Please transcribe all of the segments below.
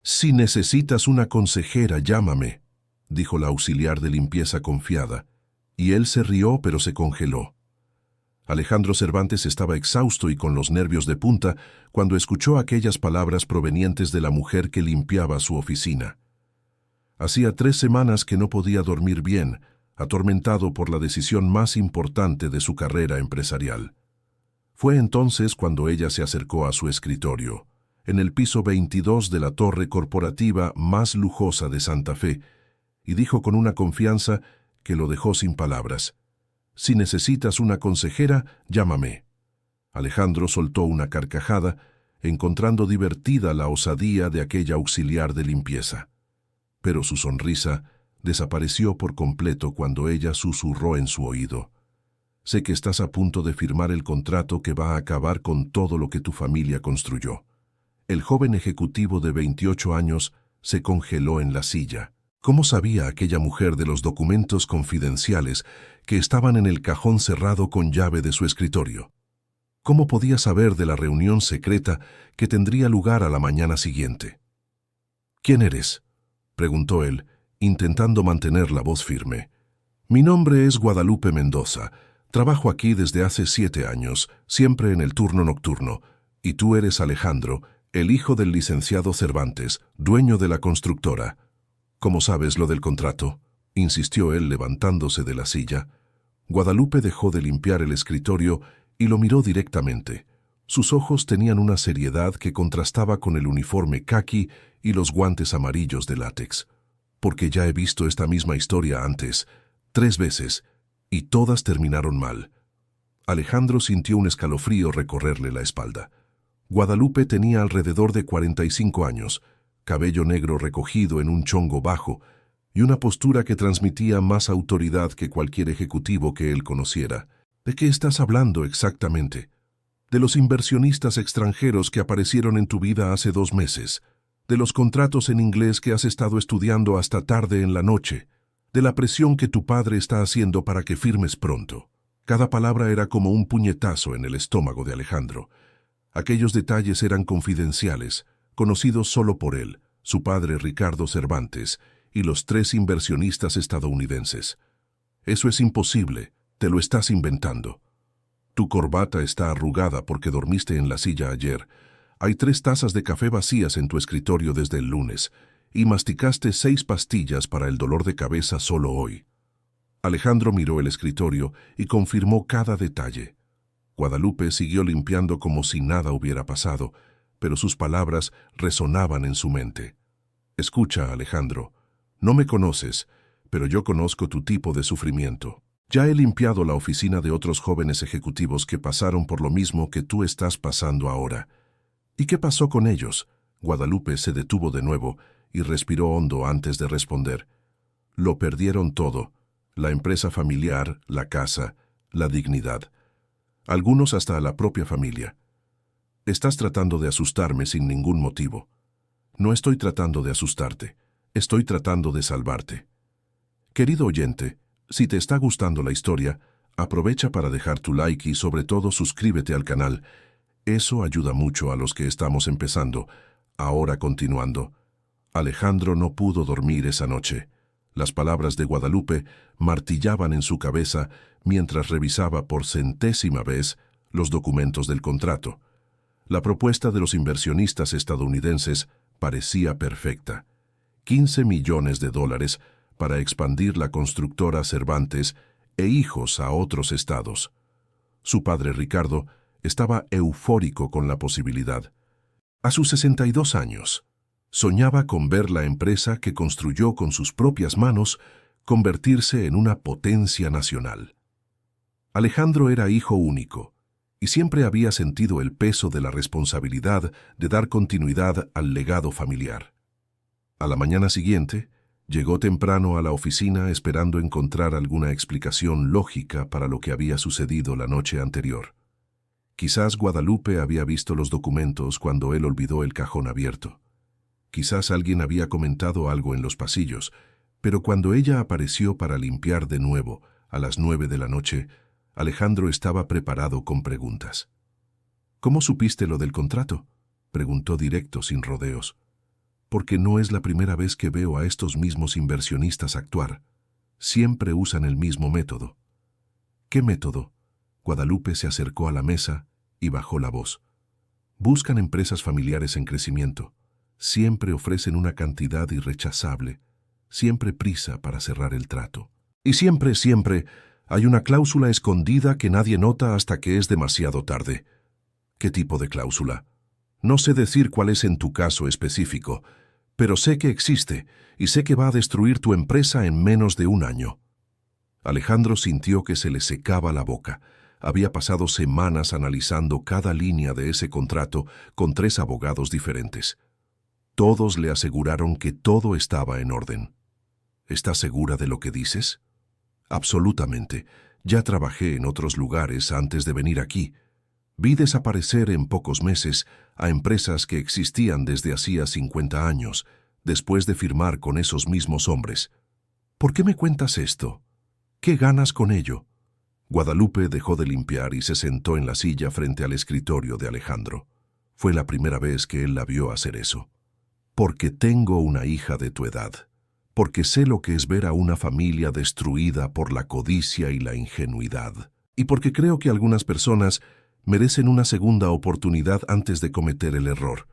Si necesitas una consejera, llámame, dijo la auxiliar de limpieza confiada, y él se rió pero se congeló. Alejandro Cervantes estaba exhausto y con los nervios de punta cuando escuchó aquellas palabras provenientes de la mujer que limpiaba su oficina. Hacía 3 semanas que no podía dormir bien, atormentado por la decisión más importante de su carrera empresarial. Fue entonces cuando ella se acercó a su escritorio, en el piso 22 de la torre corporativa más lujosa de Santa Fe, y dijo con una confianza que lo dejó sin palabras: «Si necesitas una consejera, llámame». Alejandro soltó una carcajada, encontrando divertida la osadía de aquella auxiliar de limpieza. Pero su sonrisa desapareció por completo cuando ella susurró en su oído: «Sé que estás a punto de firmar el contrato que va a acabar con todo lo que tu familia construyó». El joven ejecutivo de 28 años se congeló en la silla. ¿Cómo sabía aquella mujer de los documentos confidenciales que estaban en el cajón cerrado con llave de su escritorio? ¿Cómo podía saber de la reunión secreta que tendría lugar a la mañana siguiente? «¿Quién eres?», preguntó él, intentando mantener la voz firme. «Mi nombre es Guadalupe Mendoza. Trabajo aquí desde hace 7 años, siempre en el turno nocturno. Y tú eres Alejandro, el hijo del licenciado Cervantes, dueño de la constructora». «¿Cómo sabes lo del contrato?», insistió él levantándose de la silla. Guadalupe dejó de limpiar el escritorio y lo miró directamente. Sus ojos tenían una seriedad que contrastaba con el uniforme caqui y los guantes amarillos de látex. «Porque ya he visto esta misma historia antes, 3 veces, y todas terminaron mal». Alejandro sintió un escalofrío recorrerle la espalda. Guadalupe tenía alrededor de 45 años, cabello negro recogido en un chongo bajo, y una postura que transmitía más autoridad que cualquier ejecutivo que él conociera. «¿De qué estás hablando exactamente?». «De los inversionistas extranjeros que aparecieron en tu vida hace 2 meses, de los contratos en inglés que has estado estudiando hasta tarde en la noche, de la presión que tu padre está haciendo para que firmes pronto». Cada palabra era como un puñetazo en el estómago de Alejandro. Aquellos detalles eran confidenciales, conocidos solo por él, su padre Ricardo Cervantes y los 3 inversionistas estadounidenses. «Eso es imposible, te lo estás inventando. Tu corbata está arrugada porque dormiste en la silla ayer. Hay 3 tazas de café vacías en tu escritorio desde el lunes, y masticaste 6 pastillas para el dolor de cabeza solo hoy». Alejandro miró el escritorio y confirmó cada detalle. Guadalupe siguió limpiando como si nada hubiera pasado, pero sus palabras resonaban en su mente. «Escucha, Alejandro, no me conoces, pero yo conozco tu tipo de sufrimiento. Ya he limpiado la oficina de otros jóvenes ejecutivos que pasaron por lo mismo que tú estás pasando ahora». «¿Y qué pasó con ellos?». Guadalupe se detuvo de nuevo y respiró hondo antes de responder. «Lo perdieron todo: la empresa familiar, la casa, la dignidad. Algunos hasta a la propia familia. Estás tratando de asustarme sin ningún motivo». «No estoy tratando de asustarte, estoy tratando de salvarte». Querido oyente, si te está gustando la historia, aprovecha para dejar tu like y sobre todo suscríbete al canal. Eso ayuda mucho a los que estamos empezando. Ahora continuando. Alejandro no pudo dormir esa noche. Las palabras de Guadalupe martillaban en su cabeza mientras revisaba por 100ª vez los documentos del contrato. La propuesta de los inversionistas estadounidenses parecía perfecta. $15 millones para expandir la constructora Cervantes e hijos a otros estados. Su padre Ricardo estaba eufórico con la posibilidad. A sus 62 años, soñaba con ver la empresa que construyó con sus propias manos convertirse en una potencia nacional. Alejandro era hijo único y siempre había sentido el peso de la responsabilidad de dar continuidad al legado familiar. A la mañana siguiente, llegó temprano a la oficina esperando encontrar alguna explicación lógica para lo que había sucedido la noche anterior. Quizás Guadalupe había visto los documentos cuando él olvidó el cajón abierto. Quizás alguien había comentado algo en los pasillos, pero cuando ella apareció para limpiar de nuevo a las 9 de la noche, Alejandro estaba preparado con preguntas. «¿Cómo supiste lo del contrato?», preguntó directo sin rodeos. porque no es la primera vez que veo a estos mismos inversionistas actuar. Siempre usan el mismo método. ¿Qué método? Guadalupe se acercó a la mesa y bajó la voz. Buscan empresas familiares en crecimiento. Siempre ofrecen una cantidad irrechazable. Siempre prisa para cerrar el trato. Y siempre hay una cláusula escondida que nadie nota hasta que es demasiado tarde. ¿Qué tipo de cláusula? No sé decir cuál es en tu caso específico, pero sé que existe y sé que va a destruir tu empresa en menos de un año. Alejandro sintió que se le secaba la boca. Había pasado semanas analizando cada línea de ese contrato con 3 abogados diferentes. Todos le aseguraron que todo estaba en orden. ¿Estás segura de lo que dices? Absolutamente. Ya trabajé en otros lugares antes de venir aquí. Vi desaparecer en pocos meses a empresas que existían desde hacía 50 años, después de firmar con esos mismos hombres. ¿Por qué me cuentas esto? ¿Qué ganas con ello? Guadalupe dejó de limpiar y se sentó en la silla frente al escritorio de Alejandro. Fue la primera vez que él la vio hacer eso. Porque tengo una hija de tu edad. Porque sé lo que es ver a una familia destruida por la codicia y la ingenuidad. Y porque creo que algunas personas merecen una segunda oportunidad antes de cometer el error.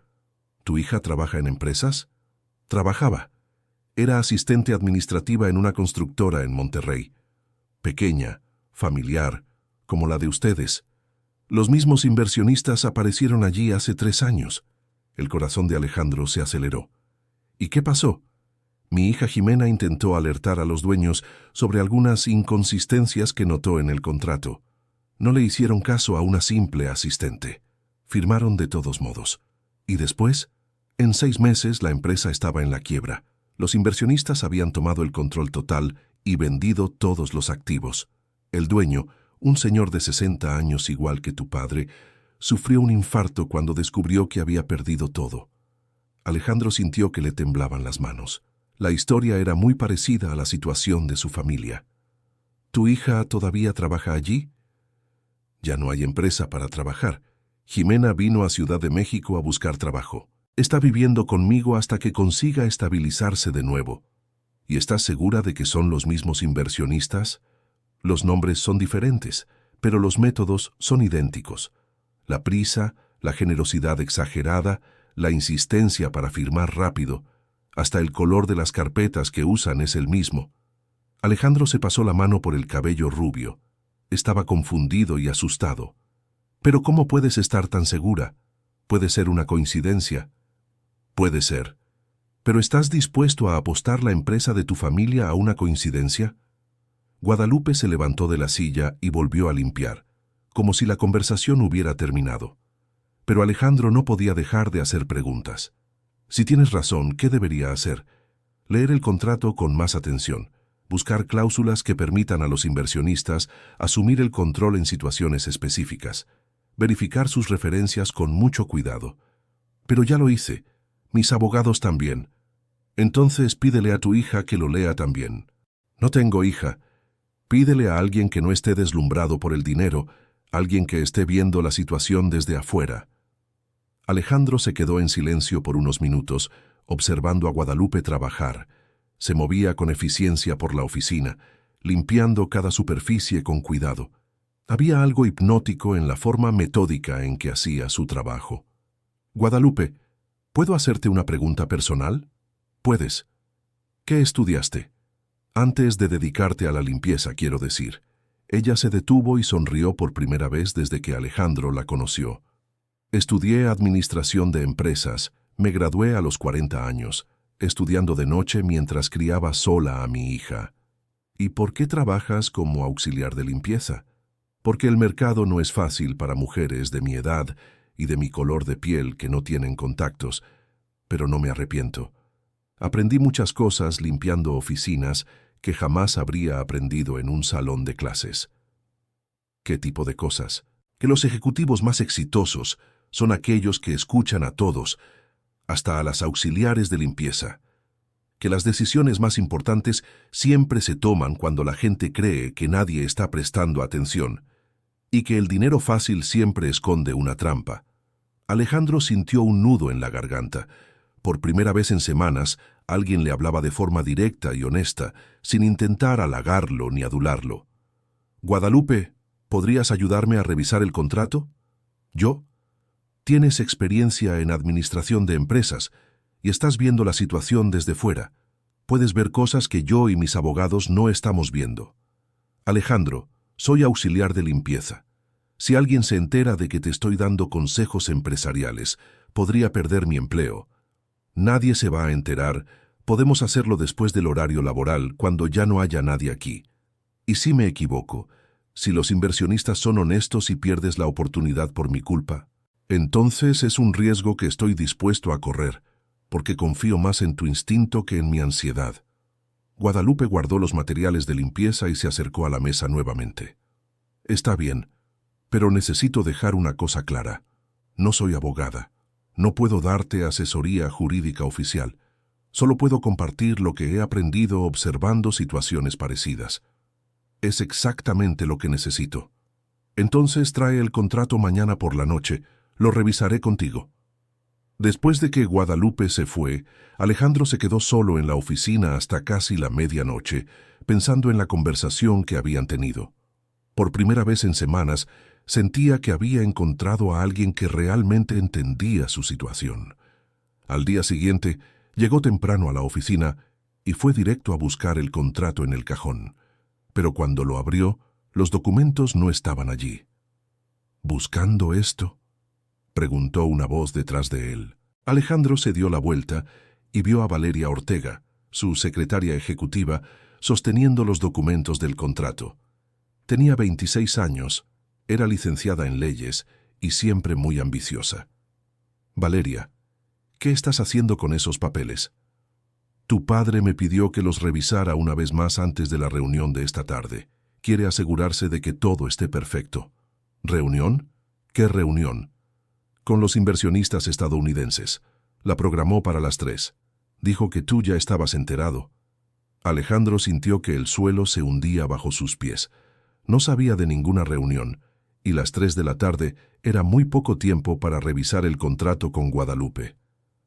¿Tu hija trabaja en empresas? Trabajaba. Era asistente administrativa en una constructora en Monterrey. Pequeña, familiar, como la de ustedes. Los mismos inversionistas aparecieron allí hace 3 años. El corazón de Alejandro se aceleró. ¿Y qué pasó? Mi hija Jimena intentó alertar a los dueños sobre algunas inconsistencias que notó en el contrato. No le hicieron caso a una simple asistente. Firmaron de todos modos. ¿Y después? En 6 meses la empresa estaba en la quiebra. Los inversionistas habían tomado el control total y vendido todos los activos. El dueño, un señor de 60 años igual que tu padre, sufrió un infarto cuando descubrió que había perdido todo. Alejandro sintió que le temblaban las manos. La historia era muy parecida a la situación de su familia. ¿Tu hija todavía trabaja allí? Ya no hay empresa para trabajar. Jimena vino a Ciudad de México a buscar trabajo. Está viviendo conmigo hasta que consiga estabilizarse de nuevo. ¿Y estás segura de que son los mismos inversionistas? Los nombres son diferentes, pero los métodos son idénticos. La prisa, la generosidad exagerada, la insistencia para firmar rápido, hasta el color de las carpetas que usan es el mismo. Alejandro se pasó la mano por el cabello rubio. Estaba confundido y asustado. ¿Pero cómo puedes estar tan segura? ¿Puede ser una coincidencia? Puede ser. ¿Pero estás dispuesto a apostar la empresa de tu familia a una coincidencia? Guadalupe se levantó de la silla y volvió a limpiar, como si la conversación hubiera terminado. Pero Alejandro no podía dejar de hacer preguntas. Si tienes razón, ¿qué debería hacer? Leer el contrato con más atención, buscar cláusulas que permitan a los inversionistas asumir el control en situaciones específicas, verificar sus referencias con mucho cuidado. Pero ya lo hice. Mis abogados también. Entonces pídele a tu hija que lo lea también. No tengo hija. Pídele a alguien que no esté deslumbrado por el dinero, alguien que esté viendo la situación desde afuera. Alejandro se quedó en silencio por unos minutos, observando a Guadalupe trabajar. Se movía con eficiencia por la oficina, limpiando cada superficie con cuidado. Había algo hipnótico en la forma metódica en que hacía su trabajo. Guadalupe, ¿puedo hacerte una pregunta personal? Puedes. ¿Qué estudiaste? Antes de dedicarte a la limpieza, quiero decir. Ella se detuvo y sonrió por primera vez desde que Alejandro la conoció. Estudié administración de empresas. Me gradué a los 40 años, estudiando de noche mientras criaba sola a mi hija. ¿Y por qué trabajas como auxiliar de limpieza? Porque el mercado no es fácil para mujeres de mi edad y de mi color de piel que no tienen contactos, pero no me arrepiento. Aprendí muchas cosas limpiando oficinas que jamás habría aprendido en un salón de clases. ¿Qué tipo de cosas? Que los ejecutivos más exitosos son aquellos que escuchan a todos, hasta a las auxiliares de limpieza. Que las decisiones más importantes siempre se toman cuando la gente cree que nadie está prestando atención, y que el dinero fácil siempre esconde una trampa. Alejandro sintió un nudo en la garganta, Por primera vez en semanas, alguien le hablaba de forma directa y honesta, sin intentar halagarlo ni adularlo. «Guadalupe, ¿podrías ayudarme a revisar el contrato?» «¿Yo?» «Tienes experiencia en administración de empresas y estás viendo la situación desde fuera. Puedes ver cosas que yo y mis abogados no estamos viendo». «Alejandro, soy auxiliar de limpieza. Si alguien se entera de que te estoy dando consejos empresariales, podría perder mi empleo. Nadie se va a enterar. Podemos hacerlo después del horario laboral, cuando ya no haya nadie aquí. Y si me equivoco, si los inversionistas son honestos y pierdes la oportunidad por mi culpa, entonces es un riesgo que estoy dispuesto a correr, porque confío más en tu instinto que en mi ansiedad». Guadalupe guardó los materiales de limpieza y se acercó a la mesa nuevamente. «Está bien, pero necesito dejar una cosa clara. No soy abogada. No puedo darte asesoría jurídica oficial. Solo puedo compartir lo que he aprendido observando situaciones parecidas. Es exactamente lo que necesito. Entonces trae el contrato mañana por la noche. Lo revisaré contigo». Después de que Guadalupe se fue, Alejandro se quedó solo en la oficina hasta casi la medianoche, pensando en la conversación que habían tenido. Por primera vez en semanas, sentía que había encontrado a alguien que realmente entendía su situación. Al día siguiente, llegó temprano a la oficina y fue directo a buscar el contrato en el cajón. Pero cuando lo abrió, los documentos no estaban allí. «¿Buscando esto?», preguntó una voz detrás de él. Alejandro se dio la vuelta y vio a Valeria Ortega, su secretaria ejecutiva, sosteniendo los documentos del contrato. Tenía 26 años, era licenciada en leyes y siempre muy ambiciosa. «Valeria, ¿qué estás haciendo con esos papeles?» «Tu padre me pidió que los revisara una vez más antes de la reunión de esta tarde. Quiere asegurarse de que todo esté perfecto». «¿Reunión? ¿Qué reunión?» «Con los inversionistas estadounidenses. La programó para las 3. Dijo que tú ya estabas enterado». Alejandro sintió que el suelo se hundía bajo sus pies. No sabía de ninguna reunión, y las 3 de la tarde era muy poco tiempo para revisar el contrato con Guadalupe.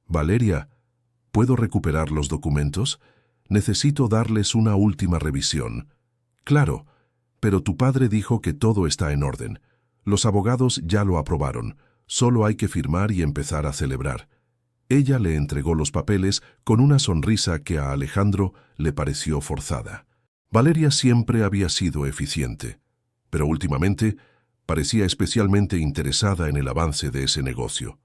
«Valeria, ¿puedo recuperar los documentos? Necesito darles una última revisión». «Claro, pero tu padre dijo que todo está en orden. Los abogados ya lo aprobaron. Solo hay que firmar y empezar a celebrar». Ella le entregó los papeles con una sonrisa que a Alejandro le pareció forzada. Valeria siempre había sido eficiente, pero últimamente parecía especialmente interesada en el avance de ese negocio.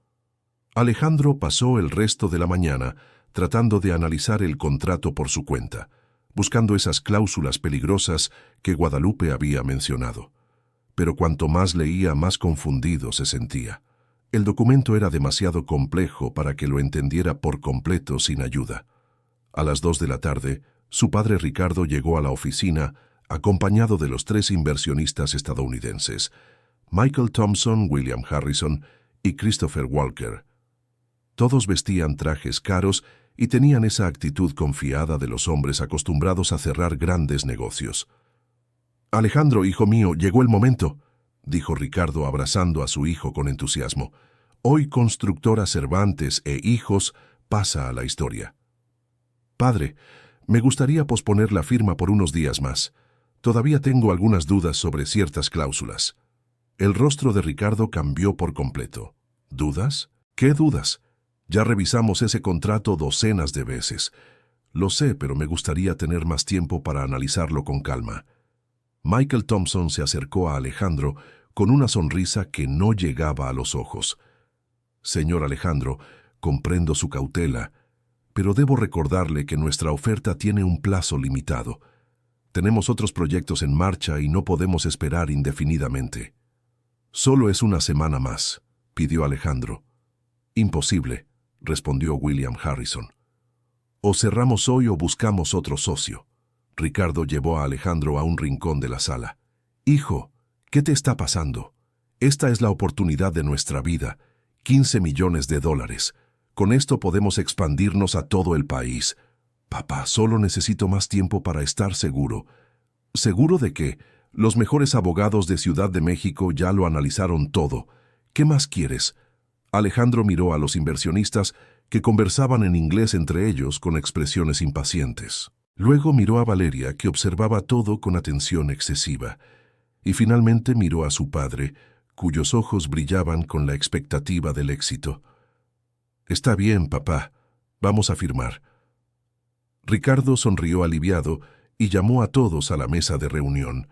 Alejandro pasó el resto de la mañana tratando de analizar el contrato por su cuenta, buscando esas cláusulas peligrosas que Guadalupe había mencionado. Pero cuanto más leía, más confundido se sentía. El documento era demasiado complejo para que lo entendiera por completo sin ayuda. A las 2 de la tarde, su padre Ricardo llegó a la oficina acompañado de los 3 inversionistas estadounidenses, Michael Thompson, William Harrison y Christopher Walker. Todos vestían trajes caros y tenían esa actitud confiada de los hombres acostumbrados a cerrar grandes negocios. «Alejandro, hijo mío, llegó el momento», dijo Ricardo abrazando a su hijo con entusiasmo. «Hoy Constructora Cervantes e Hijos pasa a la historia». «Padre, me gustaría posponer la firma por unos días más. Todavía tengo algunas dudas sobre ciertas cláusulas». El rostro de Ricardo cambió por completo. «¿Dudas? ¿Qué dudas? Ya revisamos ese contrato docenas de veces. Lo sé, pero me gustaría tener más tiempo para analizarlo con calma». Michael Thompson se acercó a Alejandro con una sonrisa que no llegaba a los ojos. «Señor Alejandro, comprendo su cautela, pero debo recordarle que nuestra oferta tiene un plazo limitado. Tenemos otros proyectos en marcha y no podemos esperar indefinidamente». «Solo es una semana más», pidió Alejandro. «Imposible», respondió William Harrison. «O cerramos hoy o buscamos otro socio». Ricardo llevó a Alejandro a un rincón de la sala. «Hijo, ¿qué te está pasando? Esta es la oportunidad de nuestra vida. $15 millones. Con esto podemos expandirnos a todo el país. Papá, solo necesito más tiempo para estar seguro». «¿Seguro de qué? Los mejores abogados de Ciudad de México ya lo analizaron todo. ¿Qué más quieres?» Alejandro miró a los inversionistas que conversaban en inglés entre ellos con expresiones impacientes. Luego miró a Valeria, que observaba todo con atención excesiva, y finalmente miró a su padre, cuyos ojos brillaban con la expectativa del éxito. «Está bien, papá. Vamos a firmar». Ricardo sonrió aliviado y llamó a todos a la mesa de reunión.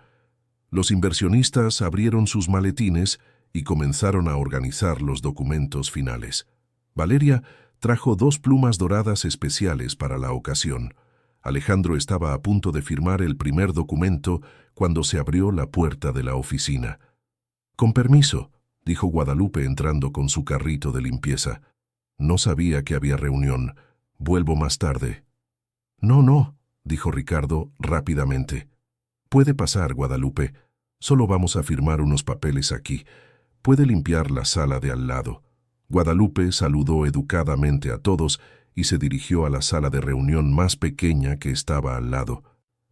Los inversionistas abrieron sus maletines y comenzaron a organizar los documentos finales. Valeria trajo 2 plumas doradas especiales para la ocasión. Alejandro estaba a punto de firmar el primer documento cuando se abrió la puerta de la oficina. «Con permiso», dijo Guadalupe entrando con su carrito de limpieza. «No sabía que había reunión. Vuelvo más tarde». «No», dijo Ricardo rápidamente. «Puede pasar, Guadalupe. Solo vamos a firmar unos papeles aquí. Puede limpiar la sala de al lado». Guadalupe saludó educadamente a todos y se dirigió a la sala de reunión más pequeña que estaba al lado.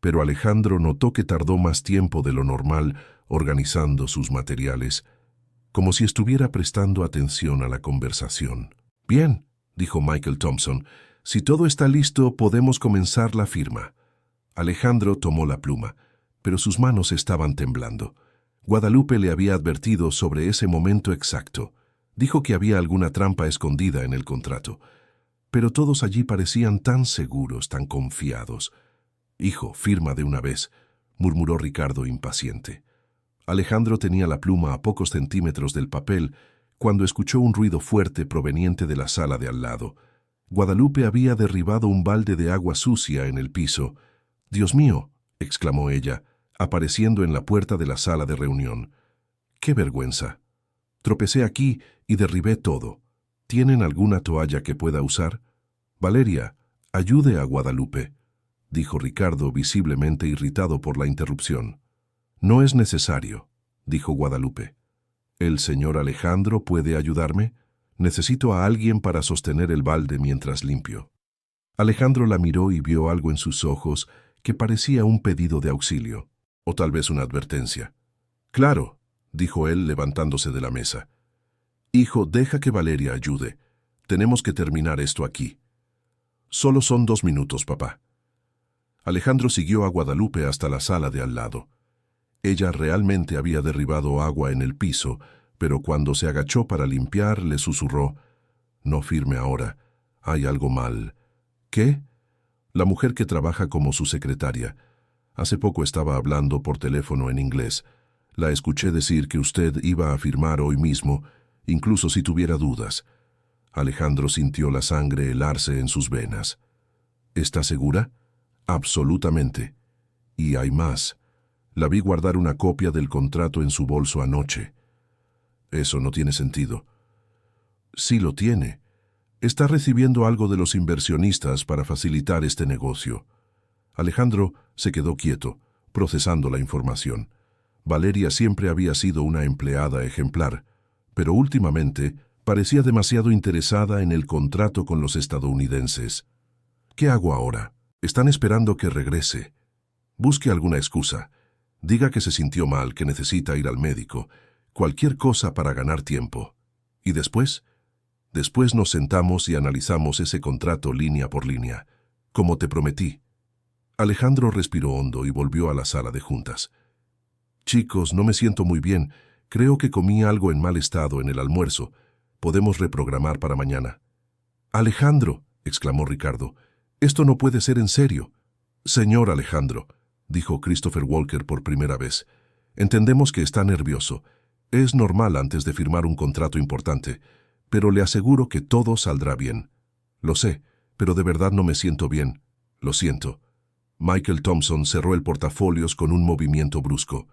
Pero Alejandro notó que tardó más tiempo de lo normal organizando sus materiales, como si estuviera prestando atención a la conversación. «Bien», dijo Michael Thompson, «si todo está listo, podemos comenzar la firma». Alejandro tomó la pluma, pero sus manos estaban temblando. Guadalupe le había advertido sobre ese momento exacto. Dijo que había alguna trampa escondida en el contrato. Pero todos allí parecían tan seguros, tan confiados. «Hijo, firma de una vez», murmuró Ricardo impaciente. Alejandro tenía la pluma a pocos centímetros del papel cuando escuchó un ruido fuerte proveniente de la sala de al lado. Guadalupe había derribado un balde de agua sucia en el piso. «¡Dios mío!», exclamó ella, apareciendo en la puerta de la sala de reunión. «¡Qué vergüenza! Tropecé aquí y derribé todo. ¿Tienen alguna toalla que pueda usar? Valeria, ayude a Guadalupe», dijo Ricardo, visiblemente irritado por la interrupción. «No es necesario», dijo Guadalupe. «¿El señor Alejandro puede ayudarme? Necesito a alguien para sostener el balde mientras limpio». Alejandro la miró y vio algo en sus ojos que parecía un pedido de auxilio, o tal vez una advertencia. «Claro», dijo él levantándose de la mesa. «Hijo, deja que Valeria ayude. Tenemos que terminar esto aquí». «Solo son 2 minutos, papá». Alejandro siguió a Guadalupe hasta la sala de al lado. Ella realmente había derribado agua en el piso, pero cuando se agachó para limpiar le susurró: «No firme ahora. Hay algo mal». «¿Qué?». «La mujer que trabaja como su secretaria. Hace poco estaba hablando por teléfono en inglés. La escuché decir que usted iba a firmar hoy mismo, incluso si tuviera dudas». Alejandro sintió la sangre helarse en sus venas. «¿Está segura?». «Absolutamente. Y hay más. La vi guardar una copia del contrato en su bolso anoche». «Eso no tiene sentido». «Sí lo tiene. Está recibiendo algo de los inversionistas para facilitar este negocio». Alejandro se quedó quieto, procesando la información. Valeria siempre había sido una empleada ejemplar, pero últimamente parecía demasiado interesada en el contrato con los estadounidenses. «¿Qué hago ahora? Están esperando que regrese. Busque alguna excusa. Diga que se sintió mal, que necesita ir al médico. Cualquier cosa para ganar tiempo. ¿Y después? Después nos sentamos y analizamos ese contrato línea por línea, como te prometí». Alejandro respiró hondo y volvió a la sala de juntas. «Chicos, no me siento muy bien. Creo que comí algo en mal estado en el almuerzo. Podemos reprogramar para mañana». «Alejandro», exclamó Ricardo, «esto no puede ser en serio». «Señor Alejandro», dijo Christopher Walker por primera vez, «entendemos que está nervioso. Es normal antes de firmar un contrato importante, pero le aseguro que todo saldrá bien». «Lo sé, pero de verdad no me siento bien. Lo siento». Michael Thompson cerró el portafolios con un movimiento brusco.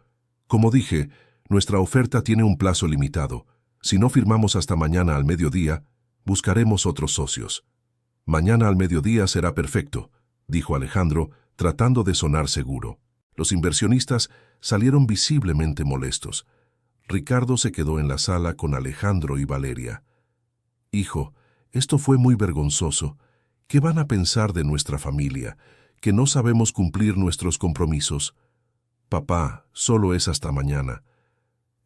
«Como dije, nuestra oferta tiene un plazo limitado. Si no firmamos hasta mañana al mediodía, buscaremos otros socios». «Mañana al mediodía será perfecto», dijo Alejandro, tratando de sonar seguro. Los inversionistas salieron visiblemente molestos. Ricardo se quedó en la sala con Alejandro y Valeria. «Hijo, esto fue muy vergonzoso. ¿Qué van a pensar de nuestra familia? Que no sabemos cumplir nuestros compromisos». «Papá, solo es hasta mañana».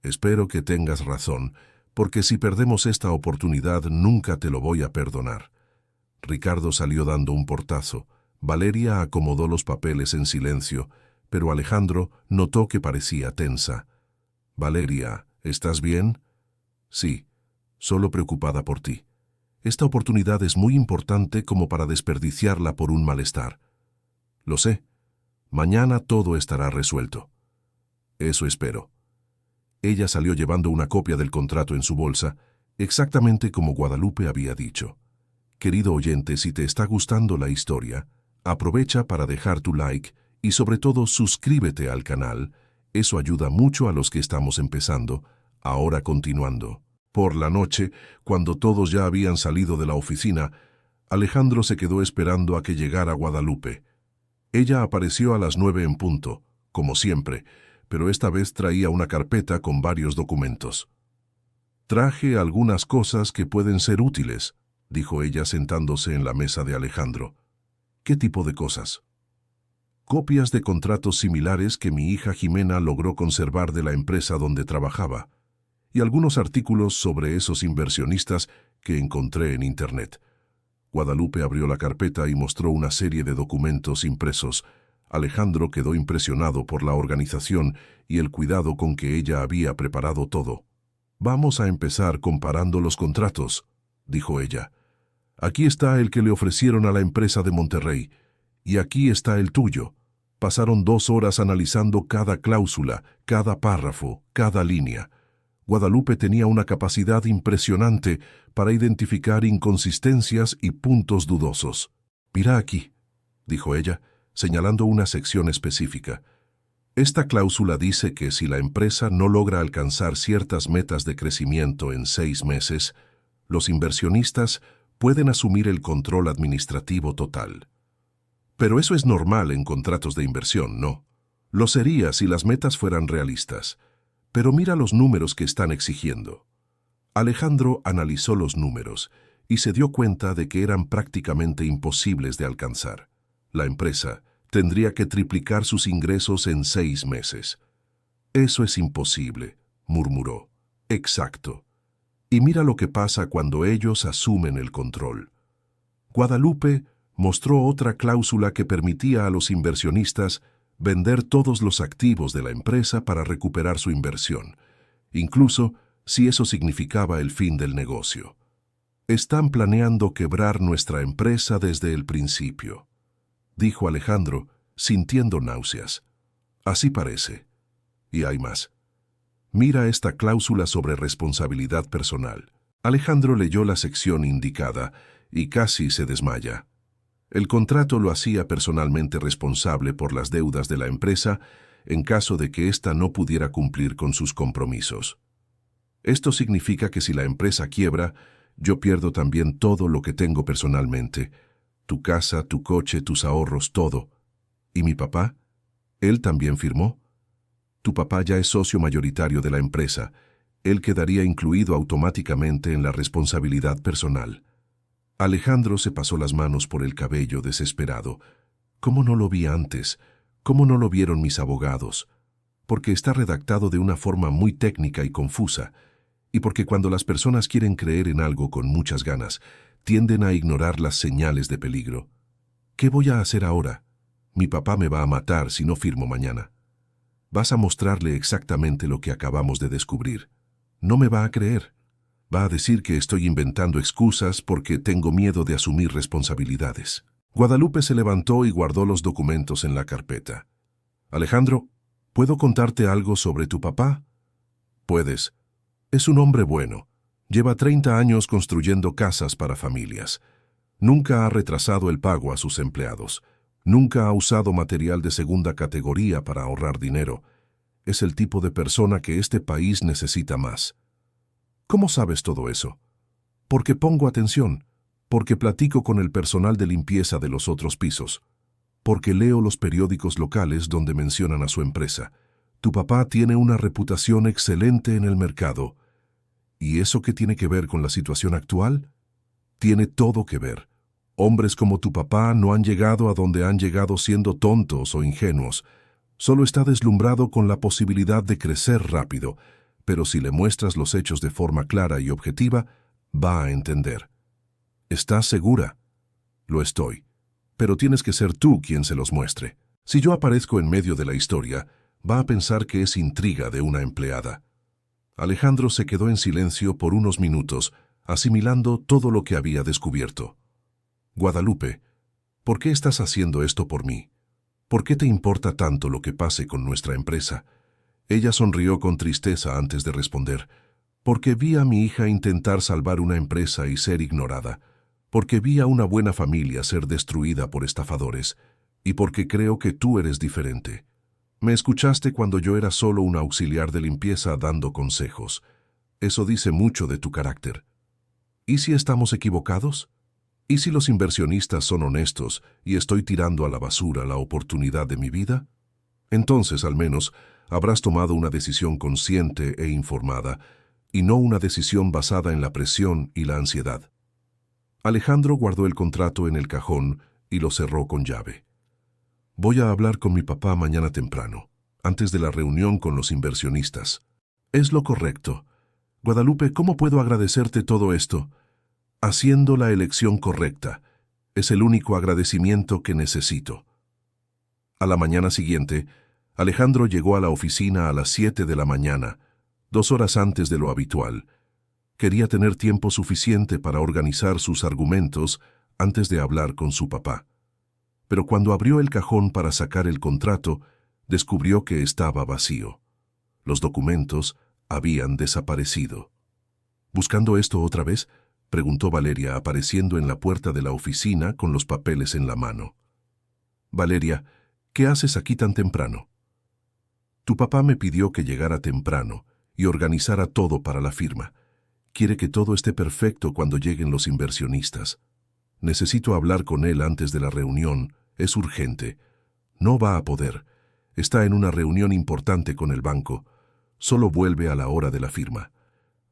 «Espero que tengas razón, porque si perdemos esta oportunidad nunca te lo voy a perdonar. Ricardo salió dando un portazo. Valeria acomodó los papeles en silencio, pero Alejandro notó que parecía tensa. «Valeria, ¿estás bien?» «Sí, solo preocupada por ti. Esta oportunidad es muy importante como para desperdiciarla por un malestar». «Lo sé. Mañana todo estará resuelto». «Eso espero». Ella salió llevando una copia del contrato en su bolsa, exactamente como Guadalupe había dicho. Querido oyente, si te está gustando la historia, aprovecha para dejar tu like y sobre todo suscríbete al canal. Eso ayuda mucho a los que estamos empezando. Ahora continuando. Por la noche, cuando todos ya habían salido de la oficina, Alejandro se quedó esperando a que llegara Guadalupe. Ella apareció a las 9 en punto, como siempre, pero esta vez traía una carpeta con varios documentos. «Traje algunas cosas que pueden ser útiles», dijo ella sentándose en la mesa de Alejandro. «¿Qué tipo de cosas?» «Copias de contratos similares que mi hija Jimena logró conservar de la empresa donde trabajaba, y algunos artículos sobre esos inversionistas que encontré en Internet». Guadalupe abrió la carpeta y mostró una serie de documentos impresos. Alejandro quedó impresionado por la organización y el cuidado con que ella había preparado todo. «Vamos a empezar comparando los contratos», dijo ella. «Aquí está el que le ofrecieron a la empresa de Monterrey, y aquí está el tuyo». Pasaron 2 horas analizando cada cláusula, cada párrafo, cada línea. Guadalupe tenía una capacidad impresionante para identificar inconsistencias y puntos dudosos. «Mira aquí», dijo ella, señalando una sección específica. «Esta cláusula dice que si la empresa no logra alcanzar ciertas metas de crecimiento en 6 meses, los inversionistas pueden asumir el control administrativo total. Pero eso es normal en contratos de inversión, ¿no? Lo sería si las metas fueran realistas. Pero mira los números que están exigiendo». Alejandro analizó los números y se dio cuenta de que eran prácticamente imposibles de alcanzar. La empresa tendría que triplicar sus ingresos en 6 meses. «Eso es imposible», murmuró. «Exacto. Y mira lo que pasa cuando ellos asumen el control». Guadalupe mostró otra cláusula que permitía a los inversionistas vender todos los activos de la empresa para recuperar su inversión, incluso si eso significaba el fin del negocio. «Están planeando quebrar nuestra empresa desde el principio», dijo Alejandro, sintiendo náuseas. «Así parece. Y hay más. Mira esta cláusula sobre responsabilidad personal». Alejandro leyó la sección indicada y casi se desmaya. El contrato lo hacía personalmente responsable por las deudas de la empresa en caso de que ésta no pudiera cumplir con sus compromisos. «Esto significa que si la empresa quiebra, yo pierdo también todo lo que tengo personalmente. Tu casa, tu coche, tus ahorros, todo. ¿Y mi papá? ¿Él también firmó?» «Tu papá ya es socio mayoritario de la empresa. Él quedaría incluido automáticamente en la responsabilidad personal». Alejandro se pasó las manos por el cabello desesperado. «¿Cómo no lo vi antes? ¿Cómo no lo vieron mis abogados?» Porque está redactado de una forma muy técnica y confusa, y porque cuando las personas quieren creer en algo con muchas ganas, tienden a ignorar las señales de peligro. «¿Qué voy a hacer ahora? Mi papá me va a matar si no firmo mañana. Vas a mostrarle exactamente lo que acabamos de descubrir. No me va a creer. Va a decir que estoy inventando excusas porque tengo miedo de asumir responsabilidades». Guadalupe se levantó y guardó los documentos en la carpeta. «Alejandro, ¿puedo contarte algo sobre tu papá?» «Puedes. Es un hombre bueno. Lleva 30 años construyendo casas para familias. Nunca ha retrasado el pago a sus empleados. Nunca ha usado material de segunda categoría para ahorrar dinero. Es el tipo de persona que este país necesita más». «¿Cómo sabes todo eso?» «Porque pongo atención, porque platico con el personal de limpieza de los otros pisos, porque leo los periódicos locales donde mencionan a su empresa. Tu papá tiene una reputación excelente en el mercado. ¿Y eso qué tiene que ver con la situación actual? Tiene todo que ver. Hombres como tu papá no han llegado a donde han llegado siendo tontos o ingenuos. Solo está deslumbrado con la posibilidad de crecer rápido, pero si le muestras los hechos de forma clara y objetiva, va a entender. ¿Estás segura? Lo estoy, pero tienes que ser tú quien se los muestre. Si yo aparezco en medio de la historia, va a pensar que es intriga de una empleada. Alejandro se quedó en silencio por unos minutos, asimilando todo lo que había descubierto. Guadalupe, ¿por qué estás haciendo esto por mí? ¿Por qué te importa tanto lo que pase con nuestra empresa? Ella sonrió con tristeza antes de responder. Porque vi a mi hija intentar salvar una empresa y ser ignorada. Porque vi a una buena familia ser destruida por estafadores. Y porque creo que tú eres diferente. Me escuchaste cuando yo era solo un auxiliar de limpieza dando consejos. Eso dice mucho de tu carácter. ¿Y si estamos equivocados? ¿Y si los inversionistas son honestos y estoy tirando a la basura la oportunidad de mi vida? Entonces, al menos, habrás tomado una decisión consciente e informada, y no una decisión basada en la presión y la ansiedad. Alejandro guardó el contrato en el cajón y lo cerró con llave. Voy a hablar con mi papá mañana temprano, antes de la reunión con los inversionistas. Es lo correcto. Guadalupe, ¿cómo puedo agradecerte todo esto? Haciendo la elección correcta. Es el único agradecimiento que necesito. A la mañana siguiente, Alejandro llegó a la oficina a las 7 de la mañana, 2 horas antes de lo habitual. Quería tener tiempo suficiente para organizar sus argumentos antes de hablar con su papá. Pero cuando abrió el cajón para sacar el contrato, descubrió que estaba vacío. Los documentos habían desaparecido. ¿Buscando esto otra vez?, preguntó Valeria, apareciendo en la puerta de la oficina con los papeles en la mano. Valeria, ¿qué haces aquí tan temprano? Tu papá me pidió que llegara temprano y organizara todo para la firma. Quiere que todo esté perfecto cuando lleguen los inversionistas. Necesito hablar con él antes de la reunión. Es urgente. No va a poder. Está en una reunión importante con el banco. Solo vuelve a la hora de la firma.